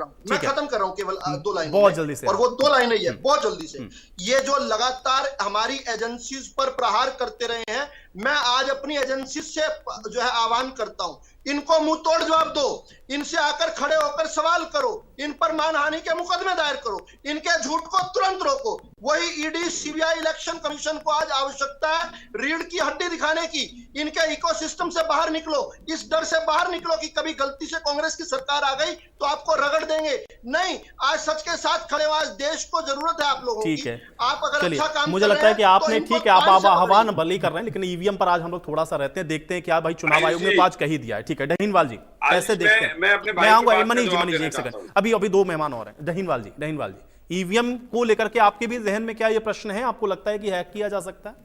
रहा हूं केवल 2 लाइन बहुत जल्दी से, और वो 2 लाइन ही है, बहुत जल्दी से। ये जो लगातार हमारी एजेंसीज पर प्रहार करते रहे हैं, मैं आज अपनी एजेंसी से जो है आह्वान करता हूं, इनको मुंह तोड़ जवाब दो, इनसे आकर खड़े होकर सवाल करो, इन पर मानहानि के मुकदमे दायर करो, इनके झूठ को तुरंत रोको। वही ईडी, सीबीआई, इलेक्शन कमीशन को आज आवश्यकता है रीढ़ की हड्डी दिखाने की। इनके इकोसिस्टम से बाहर निकलो, इस डर से बाहर निकलो कि कभी गलती से कांग्रेस की सरकार आ गई तो आपको रगड़ देंगे। नहीं, आज सच के साथ खड़े हो, आज देश को जरूरत है आप लोगों की। ठीक है, आप अगर अच्छा काम मुझे लगता है कि आपने ठीक है, आप आह्वान भले कर रहे हैं, लेकिन ईवीएम पर आज हम लोग थोड़ा सा रहते हैं, देखते हैं क्या भाई चुनाव आयोग ने तो आज कह ही दिया है। ठीक है डहीनवाल जी, कैसे देखते हैं? मैं आऊंगा, मनीष जी एक सेकंड, अभी 2 मेहमान और हैं। डहीनवाल जी, ईवीएम को लेकर के आपके भी जहन में क्या ये प्रश्न है? आपको लगता है कि हैक किया जा सकता है?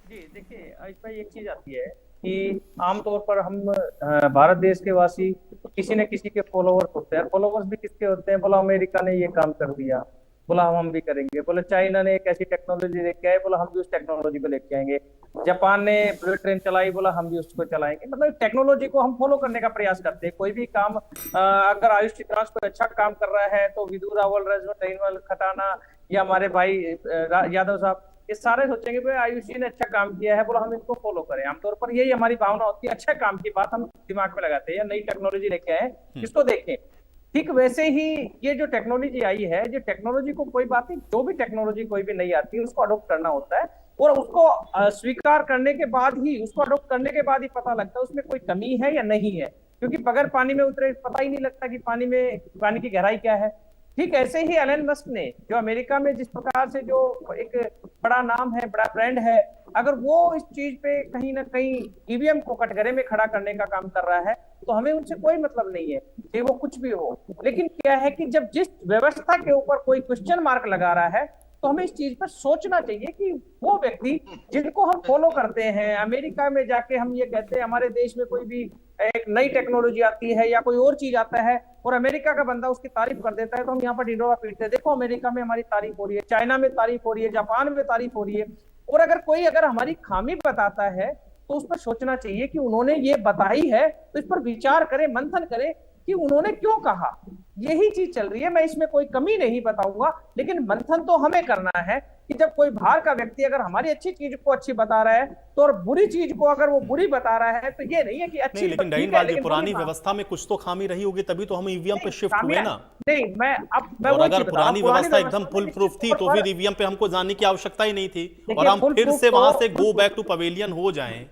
जी देखिए, इसमें एक चीज आती है कि आमतौर पर हम भारत देश के वासी किसी न किसी के फॉलोवर्स होते हैं। फॉलोवर्स भी किसके होते हैं? बोला अमेरिका ने ये काम कर दिया, बोला हम भी करेंगे। बोले चाइना ने एक ऐसी टेक्नोलॉजी लेके आए, बोला हम भी उस टेक्नोलॉजी को लेके आएंगे। जापान ने बुलेट ट्रेन चलाई, बोला हम भी उसको चलाएंगे। मतलब टेक्नोलॉजी को हम फॉलो करने का प्रयास करते हैं। कोई भी काम अगर आयुष चित्रांश कोई अच्छा काम कर रहा है तो विदु रावल, रजवन दहीनवाल, खटाना या हमारे भाई यादव साहब, ये सारे सोचेंगे भाई आयुष जी ने अच्छा काम किया है, बोला हम इनको फॉलो करें। आमतौर पर यही हमारी भावना होती है, अच्छा काम की बात हम दिमाग में लगाते हैं या नई टेक्नोलॉजी लेके आए इसको देखें। ठीक वैसे ही ये जो टेक्नोलॉजी आई है, जो टेक्नोलॉजी को कोई बात नहीं, जो भी टेक्नोलॉजी कोई भी नहीं आती है उसको अडॉप्ट करना होता है, और उसको स्वीकार करने के बाद ही, उसको अडॉप्ट करने के बाद ही पता लगता है उसमें कोई कमी है या नहीं है। क्योंकि बगैर पानी में उतरे पता ही नहीं लगता कि पानी की गहराई क्या है। ठीक ऐसे ही एलन मस्क ने जो अमेरिका में जिस प्रकार से जो एक बड़ा नाम है, बड़ा ब्रांड है, अगर वो इस चीज पे कहीं ना कहीं ईवीएम को कटघरे में खड़ा करने का काम कर रहा है तो हमें उनसे कोई मतलब नहीं है कि वो कुछ भी हो। लेकिन क्या है कि जब जिस व्यवस्था के ऊपर कोई क्वेश्चन मार्क लगा रहा है तो हमें इस चीज पर सोचना चाहिए कि वो व्यक्ति जिनको हम फॉलो करते हैं, अमेरिका में जाके हम ये कहते हैं हमारे देश में कोई भी एक नई टेक्नोलॉजी आती है या कोई और चीज आता है और अमेरिका का बंदा उसकी तारीफ कर देता है तो हम यहाँ पर ढिंढोरा पीटते हैं, देखो अमेरिका में हमारी तारीफ हो रही है, चाइना में तारीफ हो रही है, जापान में तारीफ हो रही है। और अगर कोई हमारी खामी बताता है तो उस पर सोचना चाहिए कि उन्होंने ये बताई है तो इस पर विचार करें, मंथन करें कि उन्होंने क्यों कहा। यही चीज चल रही है। मैं इसमें कोई कमी नहीं बताऊंगा, लेकिन मंथन तो हमें करना है कि जब कोई बाहर का व्यक्ति अगर हमारी अच्छी चीज को अच्छी बता रहा है तो और बुरी चीज को अगर वो बुरी बता रहा है तो ये नहीं है कि अच्छी। लेकिन डहीनवाल जी, पुरानी व्यवस्था में कुछ तो खामी रही होगी, तभी तो हम ईवीएम पे शिफ्ट हुए ना। नहीं, मैं और अगर पुरानी व्यवस्था एकदम फुल प्रूफ थी तो फिर ईवीएम पे हमको जाने की आवश्यकता ही नहीं थी और हम फिर से वहां से गो बैक टू पवेलियन हो जाएं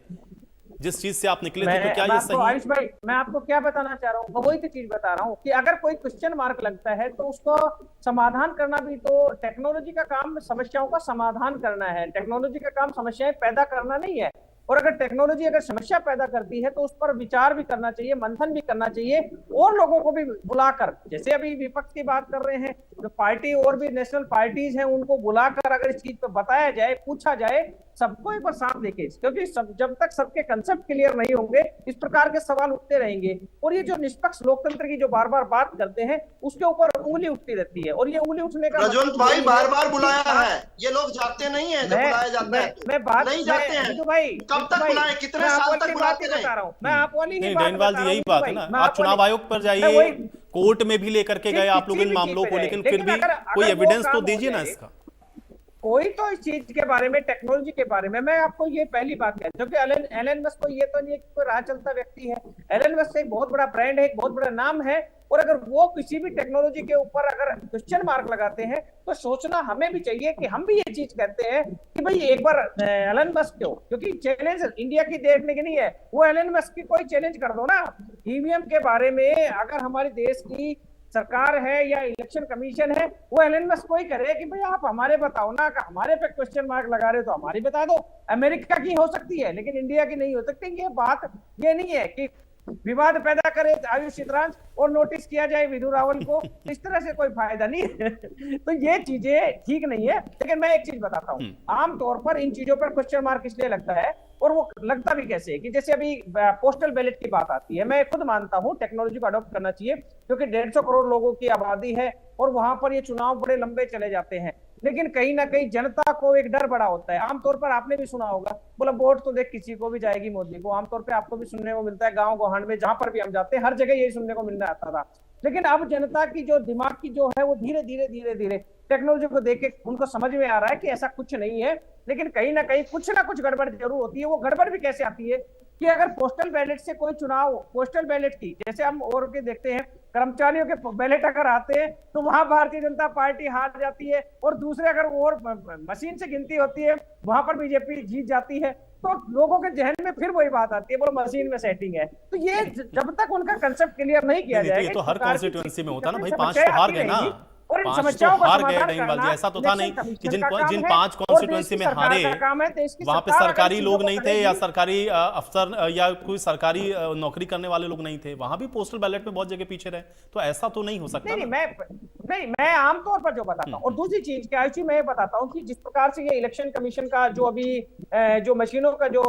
जिस चीज से आप निकले थे। तो क्या ये सही है? आयुष भाई, मैं आपको क्या बताना चाह रहा हूँ, मैं वही तो चीज बता रहा हूँ कि अगर कोई क्वेश्चन मार्क लगता है तो उसको समाधान करना भी तो टेक्नोलॉजी का काम, समस्याओं का समाधान करना है। टेक्नोलॉजी का काम समस्याएं पैदा करना नहीं है। और अगर टेक्नोलॉजी अगर समस्या पैदा करती है तो उस पर विचार भी करना चाहिए, मंथन भी करना चाहिए, और लोगों को भी बुलाकर, जैसे अभी विपक्ष की बात कर रहे हैं, जो पार्टी और भी नेशनल पार्टीज हैं उनको बुलाकर अगर इस चीज पर बताया जाए, पूछा जाए, सबको एक बार साथ लेके, क्योंकि जब तक सबके कंसेप्ट क्लियर नहीं होंगे इस प्रकार के सवाल उठते रहेंगे, और ये जो निष्पक्ष लोकतंत्र की जो बार बार बात करते हैं उसके ऊपर उंगली उठती रहती है, और ये उंगली उठने का रजवंत भाई बार बार बुलाया है, ये लोग जाते नहीं है, जब बुलाया जाता है मैं बात नहीं जाते हैं। बिदु भाई, कब तक बुलाए, कितने साल तक बुलाते बता रहा हूँ मैं, आप वाली नहीं ही बात डहीनवाल बता जी रहा यही हूँ बात है भाई, ना, मैं आप चुनाव आयोग पर जाइए, वही कोर्ट में भी लेकर के गए आप लोग इन मामलों को, लेकिन फिर भी कोई एविडेंस तो दीजिए ना इसका। कोई तो इस चीज के बारे में, टेक्नोलॉजी के बारे में, मैं आपको ये पहली बात कह, क्योंकि एलन मस्क को ये तो नहीं है कि कोई राह चलता व्यक्ति है, एलन मस्क एक बहुत बड़ा ब्रांड है, एक बहुत बड़ा नाम है, और अगर वो किसी भी टेक्नोलॉजी के ऊपर अगर क्वेश्चन मार्क लगाते हैं तो सोचना हमें भी चाहिए कि हम भी ये चीज कहते हैं कि भाई एक बार एलन मस्क क्यों, क्योंकि चैलेंज इंडिया की देखने की नहीं है, वो एलन मस्क की कोई चैलेंज कर दो ना। ईवीएम के बारे में अगर हमारे देश की सरकार है या इलेक्शन कमीशन है, वो एलन मस्क को ही करे कि भाई आप हमारे बताओ ना, हमारे पे क्वेश्चन मार्क लगा रहे हो तो हमारी बता दो। अमेरिका की हो सकती है लेकिन इंडिया की नहीं हो सकती। ये बात ये नहीं है कि विवाद पैदा करे आयुष चित्रांश और नोटिस किया जाए विधु रावल को, इस तरह से कोई फायदा नहीं है। तो ये चीजें ठीक नहीं है। लेकिन मैं एक चीज बताता हूँ, आमतौर पर इन चीजों पर क्वेश्चन मार्क इसलिए लगता है, और वो लगता भी कैसे है कि जैसे अभी पोस्टल बैलेट की बात आती है, मैं खुद मानता हूं टेक्नोलॉजी को अडॉप्ट करना चाहिए क्योंकि 150 करोड़ लोगों की आबादी है और वहां पर ये चुनाव बड़े लंबे चले जाते हैं, लेकिन कहीं ना कहीं जनता को एक डर बड़ा होता है। आमतौर पर आपने भी सुना होगा, बोला वोट तो देख किसी को भी जाएगी मोदी को, आमतौर पर आपको भी सुनने को मिलता है, गाँव गोहान में जहां पर भी हम जाते हैं हर जगह यही सुनने को मिलने आता था। लेकिन अब जनता की जो दिमाग की जो है वो धीरे धीरे टेक्नोलॉजी को देख के उनको समझ में आ रहा है कि ऐसा कुछ नहीं है, लेकिन कहीं ना कहीं कुछ ना कुछ गड़बड़ जरूर होती है। वो गड़बड़ भी कैसे आती है कि अगर पोस्टल बैलेट से कोई चुनाव, पोस्टल बैलेट की जैसे हम और के देखते हैं, कर्मचारियों के बैलेट अगर आते हैं तो वहां भारतीय जनता पार्टी हार जाती है, और दूसरे अगर और मशीन से गिनती होती है वहां पर बीजेपी जीत जाती है, तो लोगों के जहन में फिर वही बात आती है, बोलो मशीन में सेटिंग है। तो ये जब तक उनका कंसेप्ट क्लियर नहीं किया जाएगा, ये तो हर कॉन्स्टिट्यूएंसी में होता ना भाई, 5 समस्याएं तो हार आती गए ना, रहेंगी, और इन 5 समस्याओं तो का हार गए समाधान डहीनवाल जी, करना ऐसा तो था नहीं इलेक्शन कि कमीशन का काम जिन है, 5 और कॉन्स्टिट्यूएंसी देश में की सरकार हारे का काम है, देश की वहां पे सरकार अगर सरकारी चीजों लोग को नहीं थे या करेगी, सरकारी अफसर या कोई सरकारी नौकरी करने वाले लोग नहीं थे, वहां भी पोस्टल बैलेट में बहुत जगह पीछे रहे, तो ऐसा तो नहीं हो सकता। मैं आमतौर पर जो बताता हूँ। और दूसरी चीज क्या है, मैं बताता हूँ कि जिस प्रकार से ये इलेक्शन कमीशन का जो अभी जो मशीनों का जो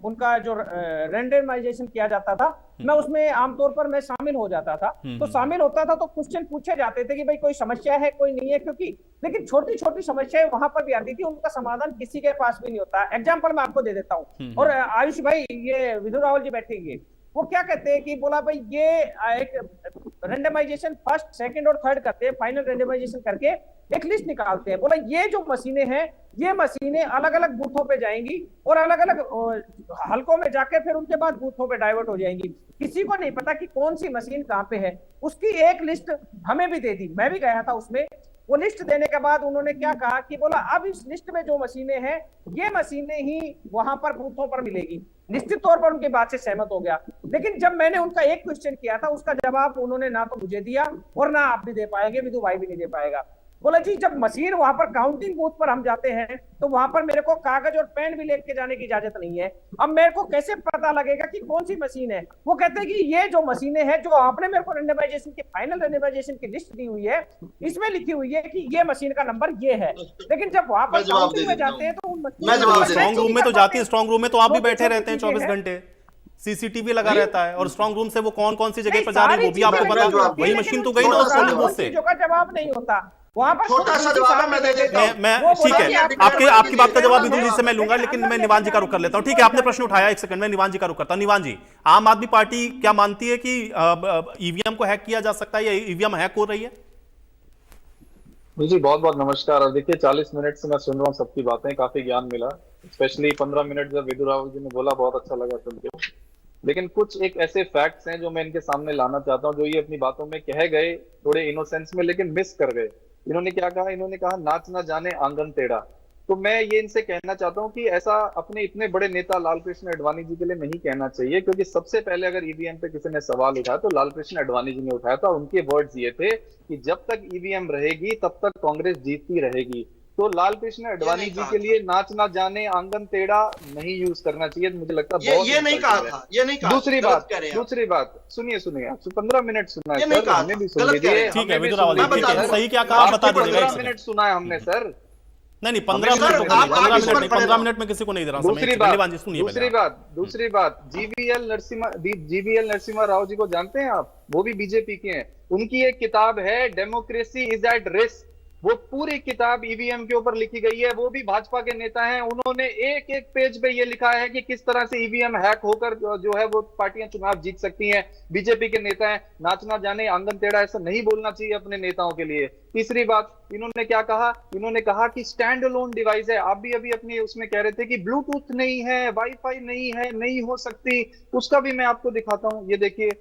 उनका जो रेंडमाइजेशन किया जाता था, मैं उसमें आमतौर पर मैं शामिल हो जाता था। तो शामिल होता था तो क्वेश्चन पूछे जाते थे कि भाई कोई समस्या है, कोई नहीं है, क्योंकि लेकिन छोटी छोटी समस्याएं वहां पर भी आती थी, उनका समाधान किसी के पास भी नहीं होता। एग्जाम्पल मैं आपको दे देता हूँ, और आयुष भाई, ये विधु रावल जी बैठेंगे, वो क्या कहते हैं कि बोला भाई ये एक रेंडमाइजेशन फर्स्ट, सेकंड और थर्ड करते हैं, फाइनल रेंडमाइजेशन करके एक लिस्ट निकालते हैं। बोला ये जो मशीनें हैं, ये मशीनें अलग अलग बूथों पे जाएंगी और अलग अलग हलकों में जाके फिर उनके बाद बूथों पे डाइवर्ट हो जाएंगी। किसी को नहीं पता कि कौन सी मशीन कहाँ पे है। उसकी एक लिस्ट हमें भी दे दी, मैं भी गया था उसमें। वो लिस्ट देने के बाद उन्होंने क्या कहा कि बोला अब इस लिस्ट में जो मशीनें हैं, ये मशीनें ही वहां पर बूथों पर मिलेगी। निश्चित तौर पर उनकी बात से सहमत हो गया, लेकिन जब मैंने उनका एक क्वेश्चन किया था, उसका जवाब उन्होंने ना तो मुझे दिया और ना आप भी दे पाएंगे, विधु भाई भी नहीं दे पाएगा। बोला जी जब मशीन वहां पर काउंटिंग बूथ पर हम जाते हैं तो वहां पर मेरे को कागज और पेन भी लेके जाने की इजाजत नहीं है। अब मेरे को कैसे पता लगेगा कि कौन सी मशीन है? वो कहते हैं कि ये जो मशीनें हैं, जो आपने मेरे को रेंडमाइजेशन की फाइनल रेंडमाइजेशन की लिस्ट दी हुई है, इसमें लिखी हुई है कि ये मशीन का नंबर ये है। लेकिन जब वहां पर काउंटिंग में जाते हैं तो स्ट्रॉन्ग रूम में तो जाती है, स्ट्रॉन्ग रूम में तो आप भी बैठे रहते हैं 24 घंटे, सीसीटीवी लगा रहता है, और स्ट्रॉन्ग रूम से वो कौन कौन सी जगह पर जा रही है वो भी आपको पता है। वही मशीन तो गई ना उस पोलिंग बूथ से। जवाब नहीं होता वहां पर। छोटा सा जवाब मैं दे देता हूं। मैं ठीक है, आपकी बात का जवाब विधु जी से मैं लूंगा, लेकिन मैं निवान जी का रुख कर लेता हूं। ठीक है, आपने प्रश्न उठाया, एक सेकंड में निवान जी का रुख करता हूं। निवान जी, आम आदमी पार्टी क्या मानती है कि ईवीएम को हैक किया जा सकता है या ईवीएम हैक हो रही है? जी बहुत बहुत नमस्कार। और देखिए 40 मिनट से मैं सुन रहा हूँ सबकी बातें, काफी ज्ञान मिला। स्पेशली 15 मिनट जब विधु रावल जी ने बोला, बहुत अच्छा लगा सुन के। लेकिन कुछ एक ऐसे फैक्ट्स हैं जो मैं इनके सामने लाना चाहता हूँ, जो ये अपनी बातों में कह गए थोड़े इनोसेंस में, लेकिन मिस कर गए। इन्होंने क्या कहा? इन्होंने कहा नाच ना जाने आंगन टेढ़ा। तो मैं ये इनसे कहना चाहता हूँ कि ऐसा अपने इतने बड़े नेता लालकृष्ण आडवाणी जी के लिए नहीं कहना चाहिए, क्योंकि सबसे पहले अगर ईवीएम पे किसी ने सवाल उठाया तो लालकृष्ण आडवाणी जी ने उठाया था। उनके वर्ड्स ये थे कि जब तक ईवीएम रहेगी तब तक कांग्रेस जीतती रहेगी। तो लाल कृष्ण अडवाणी नहीं जी कहा के था। लिए नाच ना जाने आंगन टेढ़ा नहीं यूज करना चाहिए, मुझे लगता है ये बहुत ये नहीं insulting कहा है। था, ये नहीं कहा था, दूसरी गलत बात, कह रहे हैं आप। दूसरी बात सुनिए, आपसे 15 मिनट सुना है ये नहीं सर, कहा हमने था, भी सुन गलत कह रहे लीजिए, हैं। ठीक है हमने भी विदुर रावल सुन जी, मैं ठीक बता है रहा हूं। सही क्या कहा आप बता आपको दीजिएगा 15 एक सेकंड। मिनट सुना है हमने सर। नहीं 15 अभी मिनट सर, तो करिए, आप 15 इस पर मिनट नहीं, खड़े 15 रहो। मिनट में किसी को नहीं दे रहा समय। दूसरी एक बात, सेकंड, निवान जी सुनिए पहले। दूसरी बात, जीवीएल नरसिम्हा राव जी को जानते हैं आप? वो भी बीजेपी के हैं। उनकी एक किताब है डेमोक्रेसी इज एट रिस्क, वो पूरी किताब ईवीएम के ऊपर लिखी गई है। वो भी भाजपा के नेता हैं, उन्होंने एक एक पेज पे ये लिखा है कि किस तरह से ईवीएम हैक होकर जो है वो पार्टियां चुनाव जीत सकती हैं। बीजेपी के नेता हैं, नाचना जाने आंगन टेढ़ा ऐसा नहीं बोलना चाहिए अपने नेताओं के लिए। तीसरी बात, इन्होंने क्या कहा? इन्होंने कहा कि स्टैंड अलोन डिवाइस है। आप भी अभी अपनी उसमें कह रहे थे कि ब्लूटूथ नहीं है, वाईफाई नहीं है, नहीं हो सकती। उसका भी मैं आपको दिखाता हूं, ये देखिए,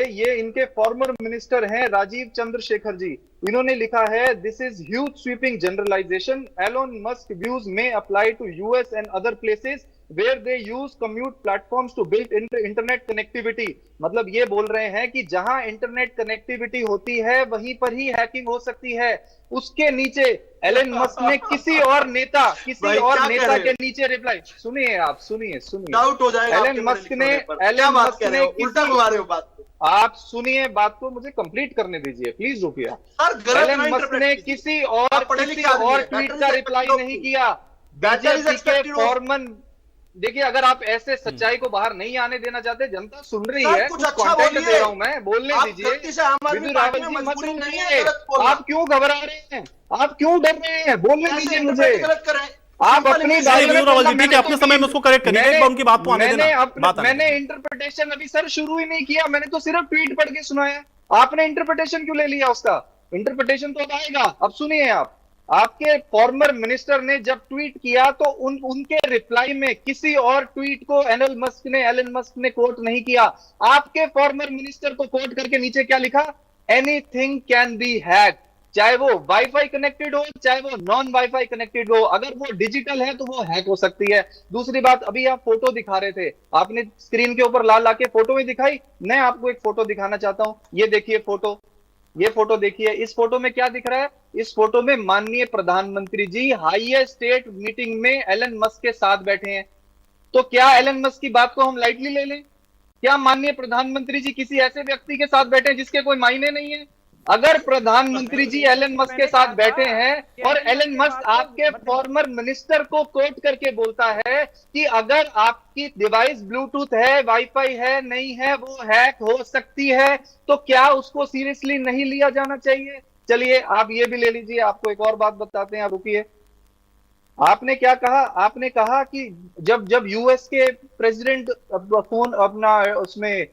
ये इनके फॉर्मर मिनिस्टर हैं राजीव चंद्रशेखर जी। इन्होंने लिखा है this is huge sweeping generalization, Elon Musk views में apply to US and other places where they use commute platforms to build internet connectivity. मतलब ये बोल रहे हैं कि जहां इंटरनेट कनेक्टिविटी होती है वहीं पर ही हैकिंग हो सकती है। उसके नीचे एलन मस्क ने किसी और नेता भाई, क्या कह रहे के हो? नीचे रिप्लाई सुनिए, आप सुनिए डाउट हो जाएगा एलन आपके मस्क पढ़े ने लिखे होने पर। क्या बात कह रहे हो? उल्टा घुमा रहे हो बात को। आप सुनिए बात को, मुझे कंप्लीट करने दीजिए प्लीज, रुकिए। सर, गलत एलन ना मस्क इंटरप्रेट ने कीजिए। किसी आप पढ़े लिखे आदमी हैं, ट्वीट better का is रिप्लाई expected of नहीं you. किया। Better is बीजेपी के expected of- फॉर्मन, देखिए अगर आप ऐसे सच्चाई को बाहर नहीं आने देना चाहते, जनता सुन रही सर, है, कुछ कुछ अच्छा कंटेंट बोलिए। दे रहा हूं मैं, बोलने आप दीजिए। गलती से आम आदमी विदुर पार्टी रावल में जी मत मजबूरी नहीं है रुकिए। गलत बोलना। आप क्यों घबरा रहे हैं? आप क्यों डर रहे हैं? बोलने कैसे दीजिए इंटरप्रेट मुझे। गलत करें? आप सिंपल अपनी इंग्लिश बात नहीं में विदुर रावल जी, मैंने ठीक है तो अपने समय में उसको करेक्ट करिए, मैंने- एक बार उनकी बात को आने मैंने देना, अपने- बात आने मैंने देना। इंटरप्रिटेशन अभी सर शुरू ही नहीं किया, मैंने तो सिर्फ ट्वीट पढ़ के सुनाया। आपने इंटरप्रिटेशन क्यों ले लिया उसका? इंटरप्रिटेशन तो अब आएगा। अब सुनिए, आप आपके फॉर्मर मिनिस्टर ने जब ट्वीट किया तो उनके रिप्लाई में किसी और ट्वीट को एलन मस्क ने कोट नहीं किया। आपके फॉर्मर मिनिस्टर को कोट करके नीचे क्या लिखा? एनीथिंग कैन बी हैक, चाहे वो वाईफाई कनेक्टेड हो, चाहे वो नॉन वाईफाई कनेक्टेड हो, अगर वो डिजिटल है तो वो हैक हो सकती है। दूसरी बात, अभी आप फोटो दिखा रहे थे, आपने स्क्रीन के ऊपर लाल आके फोटो ही दिखाई। मैं आपको एक फोटो दिखाना चाहता हूं, ये देखिए फोटो, ये फोटो देखिए। इस फोटो में क्या दिख रहा है? इस फोटो में माननीय प्रधानमंत्री जी हाईएस्ट स्टेट मीटिंग में एलन मस्क के साथ बैठे हैं। तो क्या एलन मस्क की बात को हम लाइटली ले लें? क्या माननीय प्रधानमंत्री जी किसी ऐसे व्यक्ति के साथ बैठे हैं जिसके कोई मायने नहीं है? अगर प्रधानमंत्री जी एलन मस्क के साथ बैठे हैं और एलन मस्क आपके फॉर्मर मिनिस्टर को कोट करके बोलता है कि अगर आपकी डिवाइस ब्लूटूथ है, वाईफाई है, नहीं है, वो हैक हो सकती है, तो क्या उसको सीरियसली नहीं लिया जाना चाहिए? चलिए आप ये भी ले लीजिए, आपको एक और बात बताते हैं, रुकिए। आपने क्या कहा? आपने कहा कि जब यूएस के प्रेसिडेंट फोन अपना उसमें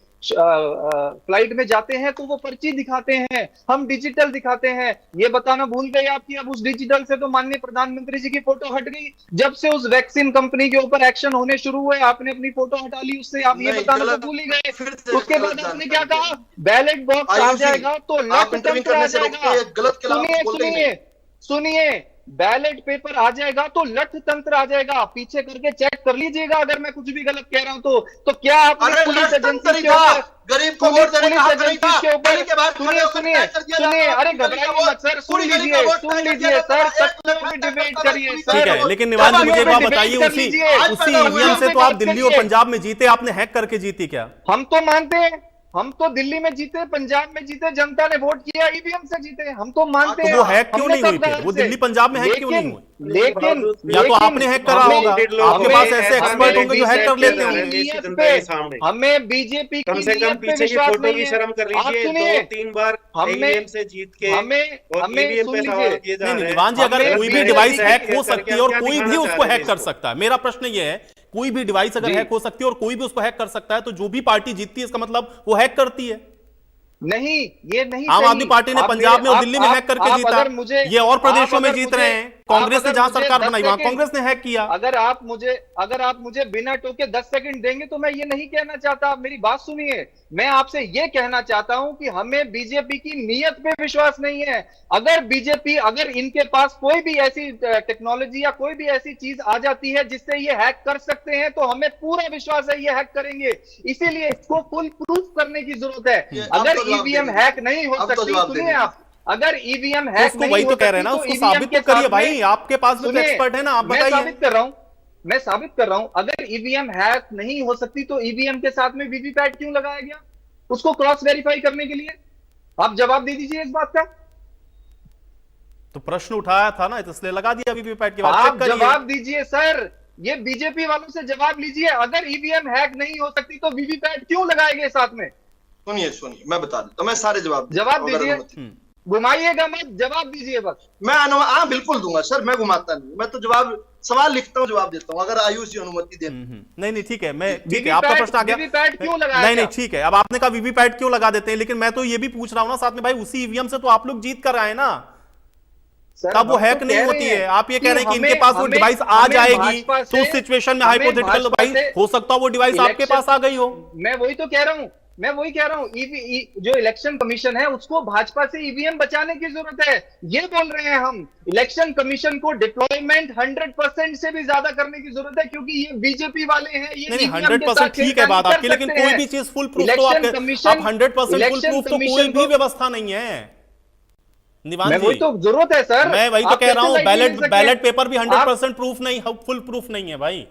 फ्लाइट में जाते हैं तो वो पर्ची दिखाते हैं, हम डिजिटल दिखाते हैं। ये बताना भूल गए आप कि अब उस डिजिटल से तो माननीय प्रधानमंत्री जी की फोटो हट गई। जब से उस वैक्सीन कंपनी के ऊपर एक्शन होने शुरू हुए, आपने अपनी फोटो हटा ली उससे, आप ये नहीं, बताना तो गलत- भूल ही गए। फिर से उसके गलत बाद आपने जानकारी क्या दे कहा? बैलेट बॉक्स आ आयुष जी, जाएगा तो आप लठ इंटरव्यू तंत्र आ करने से रोकते जाएगा। हैं, गलत खिलाफ सुनिए बोलते ही सुनिए सुनिए, बैलेट पेपर आ जाएगा तो लठ तंत्र आ जाएगा। पीछे करके चेक कर लीजिएगा अगर मैं कुछ भी गलत कह रहा हूं तो क्या आपने अरे पुलिस लठ एजेंसी तंत्र के था, ऊपर, गरीब को वोट देने का हक नहीं था। के ऊपर गली के बाहर खड़े होकर सुनिए तय कर दिया जाता सुनिए, था, अरे पूरी गली का घबराइए वोट, मत सर, सुन पूरी गली लीजिए का वोट सुन तय कर दिया लीजिए जाता सर, था, एक सत्य लठ पे तय डिबेट करता था, करिए पूरी सर। ठीक गली है, का लेकिन वोट। निवान जी अब मुझे एक आप बात डिबेट बताइए, कर उसी लीजिए। आज उसी पैदा हुए ईवीएम से हैं, तो आप बात दिल्ली और करिए। पंजाब में जीते, आपने हैक करके जीती क्या? हम तो मानते हैं, हम तो दिल्ली में जीते, पंजाब में जीते, जनता ने वोट किया, ईवीएम से जीते, हम तो मानते तो हैं। वो हैक क्यों हमने नहीं हुई कब कहा फिर? वो आपसे? दिल्ली पंजाब में हैक क्यों नहीं हुई? या तो आपने हैक करा होगा, आपके पास ऐसे एक्सपर्ट होंगे जो हैक कर लेते होंगे। हमें बीजेपी कम की से कम नीयत पे पीछे की विश्वास फोटो नहीं की है। शर्म कर आप लीजिए, सुनिए, 2-3 बार हमें ईवीएम से जीत के और हमें ईवीएम सुन पे सवाल लीजिए। किए जा नहीं रहे नहीं हैं। निवान जी, अगर हमें कोई भी BJP डिवाइस हैक हो करके सकती है और क्या कोई भी दिखाना उसको चाह रहे हैक हैं कर इसको? सकता है, मेरा प्रश्न ये है, कोई भी डिवाइस अगर जी। हैक हो सकती है और कोई भी उसको हैक कर सकता है, तो जो भी पार्टी जीतती है इसका मतलब वो हैक करती है। नहीं, ये नहीं आम सही। आदमी पार्टी ने आप पंजाब में और आप- दिल्ली में आप- हैक करके आप जीता, अगर मुझे- ये और आप प्रदेशों में अगर जीत मुझे- रहे हैं। कांग्रेस आप ने अगर जहां मुझे सरकार 10 बनाई वहां सेकंड- कांग्रेस ने हैक किया। अगर आप मुझे बिना टोके 10 सेकंड देंगे तो मैं ये नहीं कहना चाहता। मेरी बात सुनिए, मैं आपसे ये कहना चाहता हूं कि हमें बीजेपी की नीयत पे विश्वास नहीं है। अगर इनके पास कोई भी ऐसी टेक्नोलॉजी या कोई भी ऐसी चीज आ जाती है जिससे ये हैक कर सकते हैं, तो हमें पूरा विश्वास है ये हैक करेंगे। इसीलिए इसको फुल प्रूफ करने की जरूरत है। अब अगर तो जवाब ईवीएम दे दीजिए। हैक नहीं हो अब तो सकती, जवाब दे सुनिए दीजिए। आप, अगर ईवीएम तो हैक उसको नहीं वही हो तो कह रहे हैं सकती ना, तो उसको ईवीएम साबित के तो करिए साथ में- भाई, आपके पास भी तो सुनिए, एक्सपर्ट है ना, आप मैं बताइए। साबित कर रहा हूं, अगर ईवीएम हैक नहीं हो सकती तो ईवीएम के साथ में वीवीपैट क्यों लगाया गया, उसको क्रॉस वेरीफाई करने के लिए? आप जवाब दे दीजिए इस बात का। तो प्रश्न उठाया था ना, तो इसलिए लगा दिया वीवीपैट के बाद। चेक आप करिए। जवाब दीजिए सर, ये बीजेपी वालों से जवाब लीजिए, अगर ईवीएम हैक नहीं हो सकती तो वीवीपैट क्यों लगाए गए साथ में? सुनिए मैं बता देता हूं, मैं सारे जवाब जवाब अगर दीजिए। अनुमति- घुमाइएगा मत, जवाब दीजिए बस। हाँ बिल्कुल दूंगा सर, मैं घुमाता नहीं, मैं तो जवाब सवाल लिखता हूँ, जवाब देता हूँ, अगर आयुष जी अनुमति दे। नहीं नहीं ठीक है, मैं ठीक है, वीवीपैट- आपका प्रश्न आ गया। वीवीपैट क्यों लगाया नहीं नहीं गया? ठीक है, अब आपने कहा वीवीपैट क्यों लगा देते हैं, लेकिन मैं तो ये भी पूछ रहा हूं ना साथ में भाई, उसी ईवीएम से तो आप लोग जीत कर आए ना, सर, तब वो हम हैक तो नहीं कह होती रहे है। हैं आप ये कह रहे हैं कि इनके हमें- पास वो हमें- डिवाइस आ हमें जाएगी, भाजपा तो से- उस सिचुएशन में हमें हाइपोथेटिकल भाजपा भाई से हो सकता है वो डिवाइस आपके इलेक्शन- पास आ गई हो। मैं वही तो कह रहा हूं, जो इलेक्शन कमीशन है उसको भाजपा से ईवीएम बचाने की जरूरत है, ये बोल रहे हैं हम। इलेक्शन कमीशन को डिप्लॉयमेंट 100% से भी ज्यादा करने की जरूरत है, क्योंकि ये बीजेपी वाले हैं, ये नहीं EVM के 100% साथ ठीक है छेड़खानी बात कर आपकी, लेकिन सकते कोई हैं। भी चीज फुल प्रूफ तो इलेक्शन आप 100% फुल इलेक्शन प्रूफ तो कोई कमीशन भी को- व्यवस्था नहीं है निवान मैं वही जी। तो जरूरत है सर, मैं वही तो आप कह रहा कैसे हूं, lightly ले बैलेट सकते हैं? बैलेट पेपर भी 100% प्रूफ नहीं, फुल प्रूफ नहीं है भाई।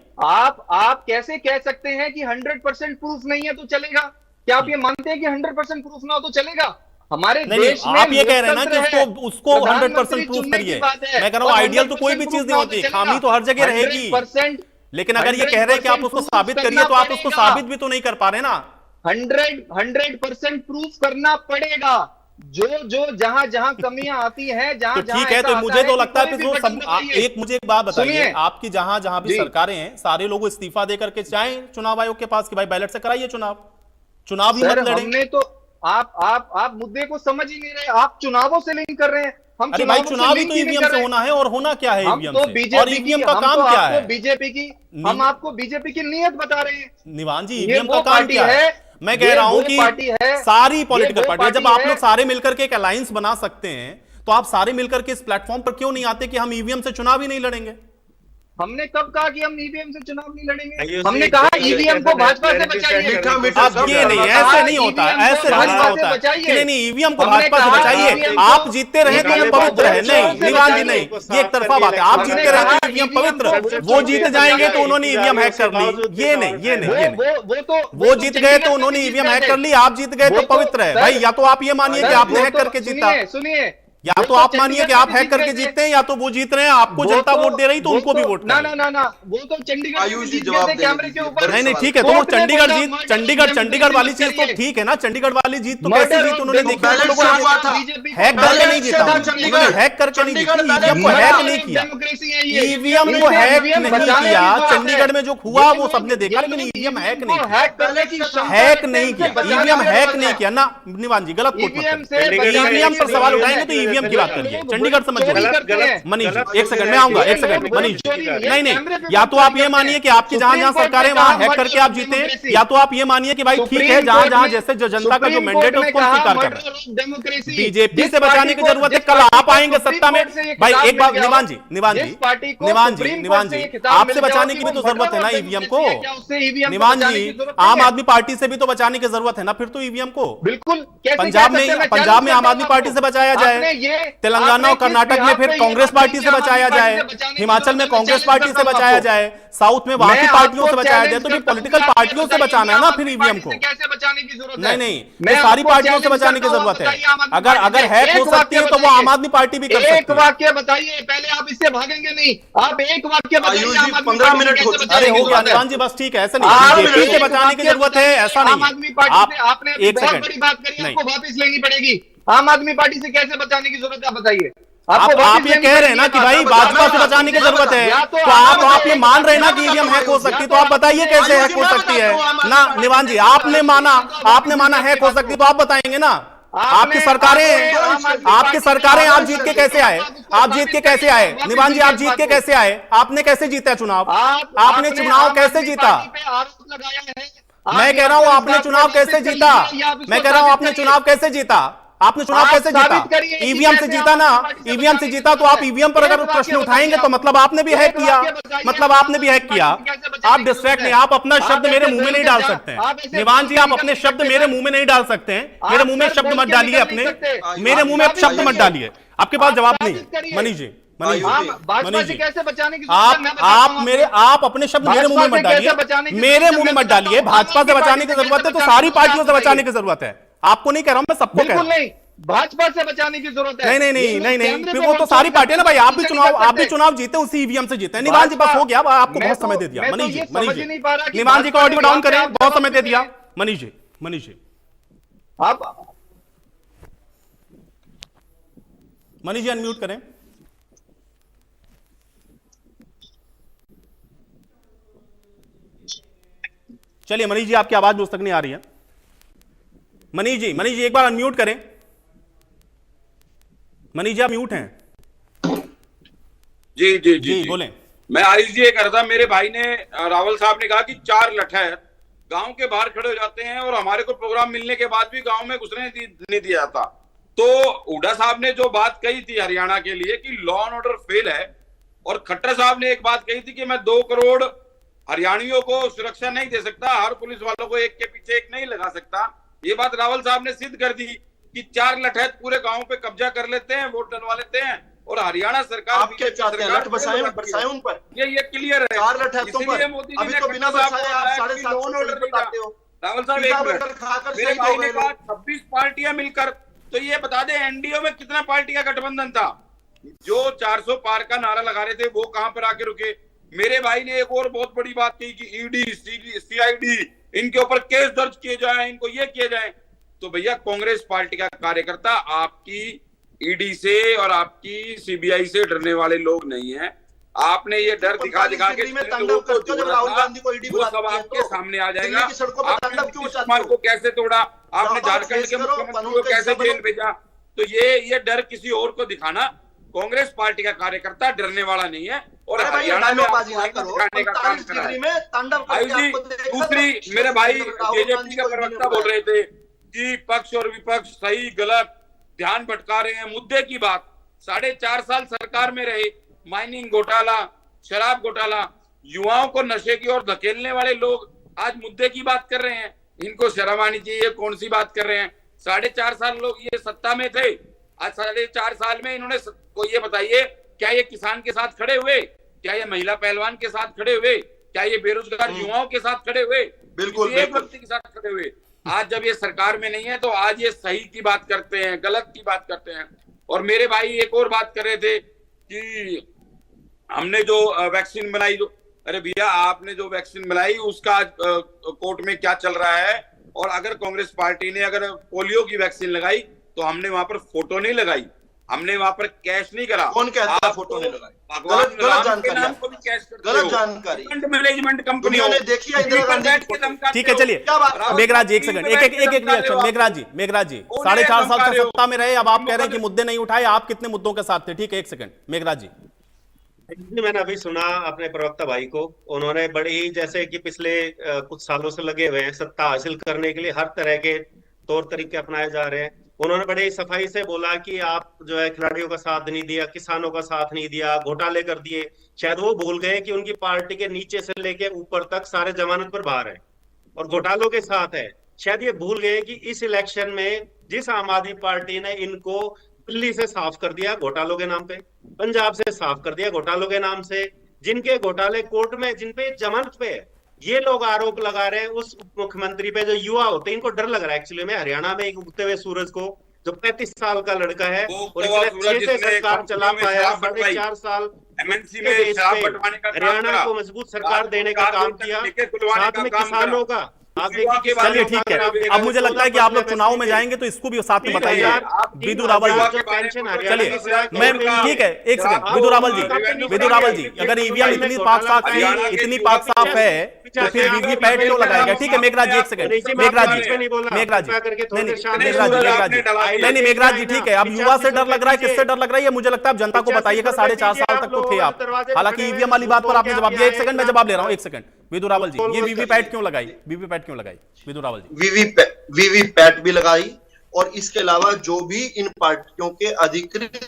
आप कैसे कह सकते हैं कि 100% प्रूफ नहीं है तो चलेगा? क्या आप ये मानते हैं कि 100% प्रूफ ना हो तो चलेगा? हमारे नहीं देश नहीं, में आप ये कह रहे हैं ना कि लोकतंत्र है, उसको 100% प्रधानमंत्री प्रूफ चुनने करिए। की बात है, मैं कह रहा हूं और आइडियल तो कोई भी 100% चीज नहीं प्रूफ होती, ना हो तो खामी तो हर जगह रहेगी। 100% लेकिन अगर ये कह रहे हैं कि आप उसको 100% साबित प्रूफ करिए, तो आप करना उसको पड़ेगा। साबित भी तो नहीं कर पा रहे ना। 100% प्रूफ करना पड़ेगा। जो जहां जहां कमियां आती हैं, तो जहां जहां ठीक है, ऐसा तो आता मुझे तो कि लगता है कोई कि भी वो बटन दबाइए। एक मुझे एक बात बताइए, सुनिए। आपकी जहां जहां भी जी। सरकारें हैं, सारे लोग इस्तीफा दे करके जाएं चुनाव आयोग के पास कि भाई बैलेट से कराइए चुनाव ही सर मत लड़ें। हमने तो आप मुद्दे को समझ ही नहीं रहे, आप चुनावों से लिंक कर रहे हैं। हम अरे भाई चुनावों से चुनाव ही लिंक तो ही नहीं ईवीएम कर से रहे। होना है, और होना क्या है हम ईवीएम तो से, और बीजेपी ईवीएम की का हम काम तो क्या आपको है? बीजेपी की हम आपको बीजेपी की नीयत बता रहे हैं। निवान जी ये ईवीएम वो का काम पार्टी क्या है? है, मैं कह ये रहा हूं वो कि पार्टी है, सारी ये पॉलिटिकल वो पार्टी, जब पार्टी आप है। लोग सारे मिलकर के एक अलायंस बना सकते हैं, तो आप सारे मिलकर के इस प्लेटफॉर्म पर क्यों नहीं आते कि हम ईवीएम से चुनाव ही नहीं लड़ेंगे? हमने कब कहा कि हम ईवीएम से चुनाव नहीं लड़ेंगे? आयुष हमने जी, कहा देखिए, ईवीएम को कैसा भाजपा से narrative बचाइए। set करने की मीठा कोशिश अब ये कर नहीं, रहे हैं। ऐसे नहीं होता, ईवीएम को ऐसे थोड़ी ना भाजपा से होता है बचाइए। कि नहीं ईवीएम को हमने भाजपा से कहा बचाइए, ईवीएम को- आप जीतते रहे तो ये निकाले पवित्र है। भाजपा नहीं से निवान जी बचाइए। नहीं, ये एक तरफा बात है, आप हमने जीतते रहे कहा तो ईवीएम ईवीएम पवित्र, को वो जीत जाएंगे तो बचाइए। उन्होंने ईवीएम हैक कर ली। ये नहीं ये नहीं ये नहीं, वो तो वो जीत गए तो उन्होंने ईवीएम हैक कर ली, आप जीत गए तो पवित्र है भाई। या तो आप ये मानिए कि आपने हैक करके जीता, सुनिए, या तो आप मानिए कि आप हैक करके जीतते हैं, या तो वो जीत रहे हैं, आपको जनता वोट दे रही तो उनको भी वोट ना करें। ना ना, वो तो चंडीगढ़ आयुष जी जीत जवाब गए थे देने कैमरे के दीजिए। ऊपर। नहीं नहीं ठीक है, तो वो कोर्ट ने चंडीगढ़ बोला, जीत, मर्डर चंडीगढ़ वाली चीज तो करिए। ठीक है ना, चंडीगढ़ वाली जीत तो मर्डर कैसे जीत और उन्होंने देखो, देखी, बैलेट लोगों से ने हुआ था। बीजेपी हैक करके बैलेट नहीं से जीता, था उन्होंने चंडीगढ़। हैक करके नहीं जीता, चंडीगढ़ ईवीएम को बैलेट हैक से नहीं किया, डेमोक्रेसी है ये। ईवीएम को हैक नहीं किया। चंडीगढ़ में जो हुआ वो सबने देखा, लेकिन ईवीएम हैक नहीं किया, हैक करने की हैक नहीं किया, ईवीएम हैक नहीं किया ना निवान जी, गलत कोट ईवीएम मत से करिए। ईवीएम पर सवाल उठाएंगे तो ईवीएम की बात करिए, चंडीगढ़ से मत चोरी बोलिए। करते हैं। मनीष गलत- जी एक सेकंड में आऊंगा, एक सेकंड मनीष जी, नहीं नहीं, या तो आप ये मानिए कि आपकी जहां जहां सरकारें वहां हैक करके आप जीते, या तो आप ये मानिए कि भाई ठीक है जहां जहां जैसे जो जनता का जो मैंडेट है उसको स्वीकार कर रहे हैं। बीजेपी से बचाने की जरूरत है, कल आप आएंगे सत्ता में भाई। एक बात निवान जी आपसे बचाने की भी तो जरूरत है ना ईवीएम को। निवान जी आम आदमी पार्टी से भी तो बचाने की जरूरत है ना फिर तो ईवीएम को। बिल्कुल पंजाब में आम आदमी पार्टी से बचाया जाए, तेलंगाना और कर्नाटक में फिर कांग्रेस पार्टी से बचाया जाए, हिमाचल में कांग्रेस पार्टी से बचाया जाए, साउथ में वहां की पार्टियों से बचाया जाए। तो भी पॉलिटिकल पार्टियों से बचाना है ना फिर ईवीएम को। कैसे बचाने की जरूरत है? नहीं नहीं, ये सारी पार्टियों से बचाने की जरूरत है। अगर हैक हो सकती है तो वो आम आदमी पार्टी भी कर सकती एक है। वाक्य बताइए, पहले आप इससे भागेंगे नहीं, आप एक वाक्य बताइए। आयुष जी, आम आदमी 15 पार्टी से मिनट हो कैसे चुके अरे बचाने हो की गया जरूरत है? निवान जी, बस ठीक है, ऐसा आम नहीं, बीजेपी से लोग बचाने की जरूरत है ऐसा आम नहीं आदमी है। पार्टी आप से आपने अभी एक बहुत सेकंड बड़ी बात करी, नहीं, आपको वापस लेनी पड़ेगी। आम आदमी पार्टी से कैसे बचाने की जरूरत है बताइए। आप ये कह रहे हैं ना कि भाई भाजपा से बचाने की जरूरत है, तो आप ये मान रहे हैं ना कि ईवीएम हैक हो सकती है, तो आप बताइए कैसे हैक हो सकती है ना निवान जी। आपने माना हैक हो सकती है तो आप बताएंगे ना। आपकी सरकारें आप जीत के कैसे आए, आप जीत के कैसे आए निवान जी, आप जीत के कैसे आए, आपने कैसे जीता चुनाव, आपने चुनाव कैसे जीता? आरोप लगाया है। मैं कह रहा हूं आपने चुनाव कैसे जीता, मैं कह रहा हूं आपने चुनाव कैसे जीता, आपने चुनाव आप कैसे साबित जीता? करिए, ईवीएम से कैसे जीता ना, आप पार्टी से ईवीएम से बचाएंगे? जीता तो आप ईवीएम पर अगर एक प्रश्न वाक्य उठाएंगे तो बताइए मतलब आपने भी हैक एक किया, वाक्य बताइए, मतलब आपने भी हैक किया। पार्टी कैसे बचाने आप की डिस्ट्रैक्ट जरूरत नहीं, है? आप अपना शब्द आप मेरे ऐसे मुंह में नहीं बोल डाल के सकते आप हैं। ऐसे निवान जी, आप बोल के अपने निकल शब्द सकते मेरे हैं। मुंह में नहीं डाल सकते हैं, आप मेरे मुंह में सर शब्द बोल मत के डालिए निकल अपने, नहीं सकते। मेरे आप मुंह में साबित शब्द मत करिए। डालिए, आपके पास आप जवाब साबित नहीं। करिए। मनीष जी, मनीष आयुष जी, जी, भाजपा मनीष से जी, कैसे बचाने की जरूरत है? मैं बताता हूं आपको। आप अपने शब्द मेरे मुंह में मत भाजपा से डालिए, कैसे बचाने की मेरे जरूरत है? मुंह में मैं मत डालिए। बताता हूं। भाजपा से आम आदमी बचाने की पार्टी से जरूरत है कैसे तो सारी बचाने की पार्टियों से जरूरत बचाने है? की जरूरत है। आपको नहीं कह रहा हूं, मैं सबको कह बिल्कुल रहा हूं। नहीं, भाजपा से बचाने की जरूरत है। नहीं नहीं ये नहीं लोग नहीं नहीं, कैमरे फिर पे वो तो बोलते सारी हैं, पार्टियां ना भाई, आप भी उनसे नहीं कर सकते। चुनाव जीते उसी ईवीएम से जीते हैं। निवान जी, बस हो गया, आपको मैं बहुत तो- समय दे दिया। मैं तो मनीष जी, ये मनीष समझ जी, ही नहीं पा रहा कि निवान जी को भाजपा ऑडियो ने डाउन यहाँ पे करें, आप बहुत जवाब समय दे दे दिया। दिए। मनीष जी, मनीष जी, आप मनीष जी अनम्यूट करें। चलिए मनीष जी, आपकी आवाज मुझ तक नहीं आ रही है। मनीष जी, मनीष जी एक बार अनम्यूट करें। मनीष जी आप म्यूट हैं। जी जी जी जी जी बोलें। मैं आयुष जी ये कर रहा था, मेरे भाई ने रावल साहब ने कहा कि 4 लठैत गांव के बाहर खड़े हो जाते हैं और हमारे को प्रोग्राम मिलने के बाद भी गांव में घुसने नहीं दिया जाता। तो हुड्डा साहब ने जो बात कही थी हरियाणा के लिए कि लॉ एंड ऑर्डर फेल है, और खट्टर साहब ने एक बात कही थी कि मैं 2 करोड़ हरियाणियों को सुरक्षा नहीं दे सकता, हर पुलिस वालों को एक के पीछे एक नहीं लगा सकता। ये बात रावल साहब ने सिद्ध कर दी कि 4 लठैत पूरे गांव पे कब्जा कर लेते हैं, वोट डलवा लेते हैं, और हरियाणा सरकार आप क्या चाहते हैं? लठ बरसाएं उन पर? ये क्लियर है। 4 लठैतों पर? इसीलिए मोदी जी अभी ने तो बिना खट्टर साहब बरसाए को आप बताया 750 कि लॉ एंड ऑर्डर नहीं बताते हो। था। रावल साहब पिज़्ज़ा एक बर्गर मिनट, खाकर मेरे शहीद भाई हो ने गए कहा लोग। 26 पार्टियां मिलकर, तो ये बता दें एनडीए में कितना पार्टी का गठबंधन था? जो 400 पार का नारा लगा रहे थे वो कहां पर आके रुके? मेरे भाई ने एक और बहुत बड़ी बात कही कि ईडी सीआईडी इनके ऊपर केस दर्ज किए जाए, इनको ये किए जाए। तो भैया कांग्रेस पार्टी का कार्यकर्ता आपकी ईडी से और आपकी सीबीआई से डरने वाले लोग नहीं है। आपने ये डर दिखा दिखा के में जिन तांडव लोगों को करते हो, जब जोड़ा राहुल था, गांधी को ईडी वो सब बुलाती है आपके तो सामने आ जाएगा। दिल्ली की सड़कों पर आपने तांडव क्यों नीतीश मचाते कुमार हो? को कैसे तोड़ा, आपने जाओ, झारखंड फेस के करो, मुख्यमंत्री कानून को का कैसे हिस्सा जेल बनो। भेजा। तो ये डर किसी और को दिखाना, कांग्रेस पार्टी का कार्यकर्ता डरने वाला नहीं है। और अरे भाई, हरियाणा में डायलॉगबाजी ना आपको करो। दिखाने का काम 45 करा डिग्री है। में तांडव करके आयुष जी, आपको देखा दूसरी तो मेरे भाई राहुल जेजेपी गांधी का को ईडी ने प्रवक्ता बोल बुलाया। रहे थे कि पक्ष और विपक्ष सही गलत ध्यान भटका रहे हैं मुद्दे की बात। 4.5 साल सरकार में रहे, माइनिंग घोटाला, शराब घोटाला, युवाओं को नशे की ओर धकेलने वाले लोग आज मुद्दे की बात कर रहे हैं। इनको शर्म आनी चाहिए, कौन सी बात कर रहे हैं? 4.5 साल लोग ये सत्ता में थे, आज 4.5 साल में इन्होंने को ये बताइए, क्या ये किसान के साथ खड़े हुए? क्या ये महिला पहलवान के साथ खड़े हुए? क्या ये बेरोजगार युवाओं के साथ खड़े हुए? बिल्कुल, किसी एक बिल्कुल। व्यक्ति के साथ खड़े हुए? आज जब ये सरकार में नहीं है तो आज ये सही की बात करते हैं, गलत की बात करते हैं। और मेरे भाई एक और बात कर रहे थे कि हमने जो वैक्सीन बनाई, जो अरे भैया आपने जो वैक्सीन बनाई उसका आज कोर्ट में क्या चल रहा है? और अगर कांग्रेस पार्टी ने अगर पोलियो की वैक्सीन लगाई तो हमने वहां पर फोटो नहीं लगाई, हमने वहां पर कैश नहीं करा। कौन कहता है आप फोटो तो नहीं लगाई? भगवान गलत राम के जानकारी नाम है। को भी कैश करते गलत हो। जानकारी। फंड मैनेजमेंट कंपनी दुनिया ने देखी है इंदिरा गांधी की फोटो। ठीक है, चलिए क्या बात कर रहे हो? मेघराज जी एक सेकंड, एक रिएक्शन। मेघराज जी 4.5 साल से सत्ता में रहे, अब आप कह रहे हैं कि मुद्दे नहीं उठाए, आप कितने मुद्दों के साथ थे? ठीक है, एक सेकंड मेघराज जी। मैंने अभी सुना अपने प्रवक्ता भाई को, उन्होंने बड़े ही जैसे कि पिछले कुछ सालों से लगे हुए हैं सत्ता हासिल करने के लिए, हर तरह के तौर तरीके अपनाए जा रहे हैं। उन्होंने बड़े ही सफाई से बोला कि आप जो है खिलाड़ियों का साथ नहीं दिया, किसानों का साथ नहीं दिया, घोटाले कर दिए। शायद वो भूल गए कि उनकी पार्टी के नीचे से लेके ऊपर तक सारे जमानत पर बाहर है और घोटालों के साथ है। शायद ये भूल गए कि इस इलेक्शन में जिस आम आदमी पार्टी ने इनको दिल्ली से साफ कर दिया घोटालों के नाम पे, पंजाब से साफ कर दिया घोटालों के नाम से, जिनके घोटाले कोर्ट में, जिनपे जमानत पे है, ये लोग आरोप लगा रहे हैं उस मुख्यमंत्री पे जो युवा होते हैं। इनको डर लग रहा है एक्चुअली में हरियाणा में एक उगते हुए सूरज को, जो 35 साल का लड़का है और इतने अच्छे से सरकार चला पाया, 4.5 साल एमएनसी में शराब बंटवाने का काम हरियाणा करा, को मजबूत सरकार देने का काम किया, साथ में किसानों का। आप देखिए कि चलिए ठीक है, अब मुझे लगता है कि आप लोग चुनाव में जाएंगे तो इसको भी साथ में बताइए। विदु रावल जी, चलिए मैं ठीक है, एक सेकंड विदु रावल जी, अगर ईवीएम इतनी पाक साफ है तो फिर वीवीपैट क्यों लगाया गया? ठीक है मेघराज जी, एक सेकंड मेघराज जी, नहीं मेघराज जी ठीक है। अब युवा से डर लग रहा है, किससे डर लग रहा है ये मुझे लगता है आप जनता को बताइएगा। 4.5 साल तक तो थे आप, हालांकि ईवीएम वाली बात पर आपने जवाब दिया। एक सेकंड मैं जवाब ले रहा हूं, एक सेकंड विदु रावल जी, ये वीवीपैट क्यों लगाई? वीवीपैट क्यों लगाई विदु रावल जी? वीवीपैट भी लगाई और इसके अलावा जो भी इन पार्टियों के अधिकृत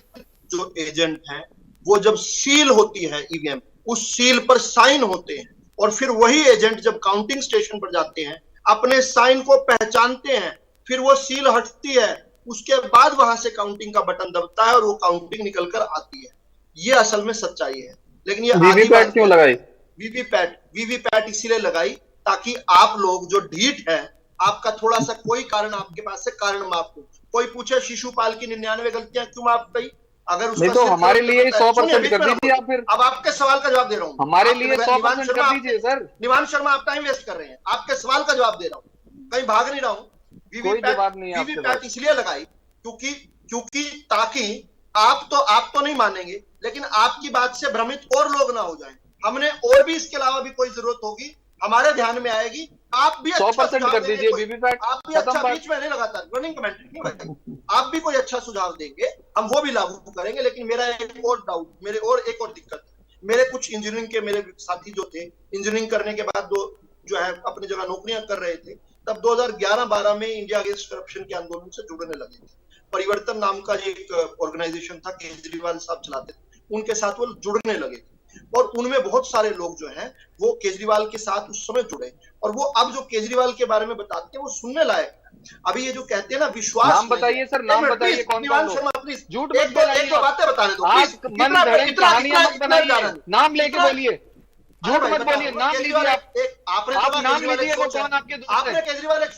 जो एजेंट हैं, वो जब सील होती है ईवीएम, उस सील पर साइन होते हैं और फिर वही एजेंट जब काउंटिंग स्टेशन पर जाते हैं, अपने साइन को पहचानते हैं, फिर वो सील हटती है, उसके बाद वहां से काउंटिंग का बटन दबता है और वो काउंटिंग निकल कर आती है। ये असल में सच्चाई है। लेकिन ये वीवीपैट क्यों लगाई? वीवीपैट इसीलिए लगाई ताकि आप लोग जो ढीठ है, आपका थोड़ा सा कोई कारण आपके पास से कारण माफ हो। कोई पूछे शिशुपाल की 99 गलतियां क्यों माफ गई? अगर उसका नहीं तो हमारे लिए 100% कर दीजिए आप फिर। अब आपके सवाल का जवाब दे रहा हूँ। हमारे लिए 100% कर दीजिए सर। निवान शर्मा आप टाइम वेस्ट कर रहे हैं, आपके सवाल का जवाब दे रहा हूँ, कहीं भाग नहीं रहा हूँ। वीवीपैट इसलिए लगाई क्योंकि ताकि आप तो नहीं मानेंगे, लेकिन आपकी बात से भ्रमित और लोग ना हो जाएं। हमने और भी इसके अलावा भी कोई जरूरत होगी, हमारे ध्यान में आएगी। आप भी 100% कर दीजिए वीवीपैट। आप भी अच्छा, बीच में नहीं लगातार रनिंग कमेंट्री नहीं भाई। आप भी कोई अच्छा सुझाव देंगे, हम वो भी लागू करेंगे। लेकिन मेरा एक और डाउट, एक और दिक्कत है। मेरे कुछ इंजीनियरिंग के मेरे साथी जो थे, इंजीनियरिंग करने के बाद जो है अपनी जगह नौकरियां कर रहे थे, तब 2011-12 में इंडिया अगेंस्ट करप्शन के आंदोलन से जुड़ने लगे थे। परिवर्तन नाम का एक ऑर्गेनाइजेशन था, केजरीवाल साहब चलाते थे, उनके साथ वो जुड़ने लगे थे और उनमें बहुत सारे लोग जो हैं वो केजरीवाल के साथ उस समय जुड़े और वो अब जो केजरीवाल के बारे में बताते हैं वो सुनने लायक है। अभी ये जो कहते हैं ना विश्वास, नाम बताइए सर, नाम बताइए कौन कौन लोग। प्लीज झूठ मत बोलिए, बातें बताने दो। आप मन घड़े कहानियां मत बनाइए, नाम लेके बोलिए, झूठ मत बोलिए, नाम लीजिए। आप नाम लीजिए, वो कौन आपके दोस्त है? केजरीवाल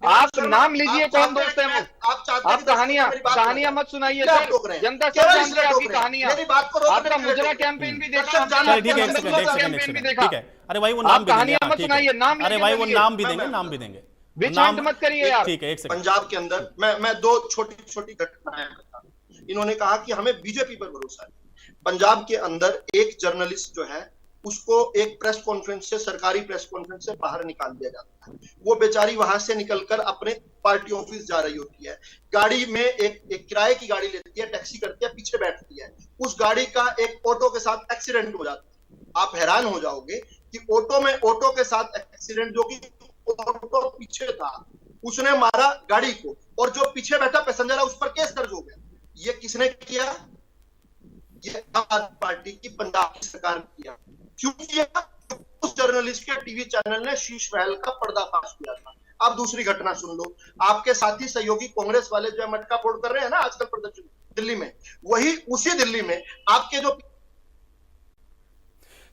आप नाम लीजिए कौन दोस्त है वो। आप कहानियां मत सुनाइए सर, जनता सब जानती है आपकी कहानियां। आपका मुजरा कैंपेन भी देखा, ठीक है। अरे भाई वो नाम भी कहानियां मत सुनाइए, नाम। अरे भाई वो नाम भी देंगे। विचलित मत करिए यार। ठीक है, एक सेकंड। पंजाब के अंदर मैं दो छोटी घटनाएं बताता हूं। इन्होंने कहा कि हमें बीजेपी पर भरोसा है। पंजाब के अंदर एक जर्नलिस्ट जो है उसको एक प्रेस कॉन्फ्रेंस से, सरकारी प्रेस कॉन्फ्रेंस से बाहर निकाल दिया जाता है। वो बेचारी वहां से निकलकर अपने पार्टी ऑफिस जा रही होती है, गाड़ी में एक किराए की गाड़ी लेती है, टैक्सी करती है, पीछे बैठती है, उस गाड़ी का एक ऑटो के साथ एक्सीडेंट हो जाता है। आप हैरान हो जाओगे कि ऑटो के साथ एक्सीडेंट, जो कि ऑटो पीछे था, उसने मारा गाड़ी को और जो पीछे बैठा पैसेंजर है उस पर केस दर्ज हो गया। ये किसने किया? ये आम आदमी पार्टी की पंजाब की सरकार ने किया। क्यों किया? उस जर्नलिस्ट के टीवी चैनल ने शीश महल का पर्दाफाश किया था। अब दूसरी घटना सुन लो। आपके साथी सहयोगी कांग्रेस वाले जो है मटका फोड़ कर रहे हैं ना आजकल प्रदर्शन दिल्ली में, वही उसी दिल्ली में आपके जो।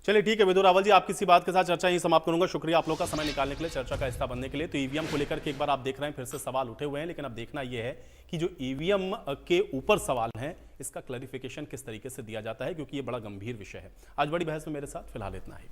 चलिए ठीक है विदु रावल जी, आपकी इसी बात के साथ चर्चा यही समाप्त करूंगा। शुक्रिया आप लोग का समय निकालने के लिए, चर्चा का हिस्सा बनने के लिए। तो ईवीएम को लेकर के एक बार आप देख रहे हैं फिर से सवाल उठे हुए हैं, लेकिन अब देखना यह है कि जो ईवीएम के ऊपर सवाल हैं इसका क्लैरिफिकेशन किस तरीके से दिया जाता है, क्योंकि ये बड़ा गंभीर विषय है। आज बड़ी बहस में मेरे साथ फिलहाल इतना ही।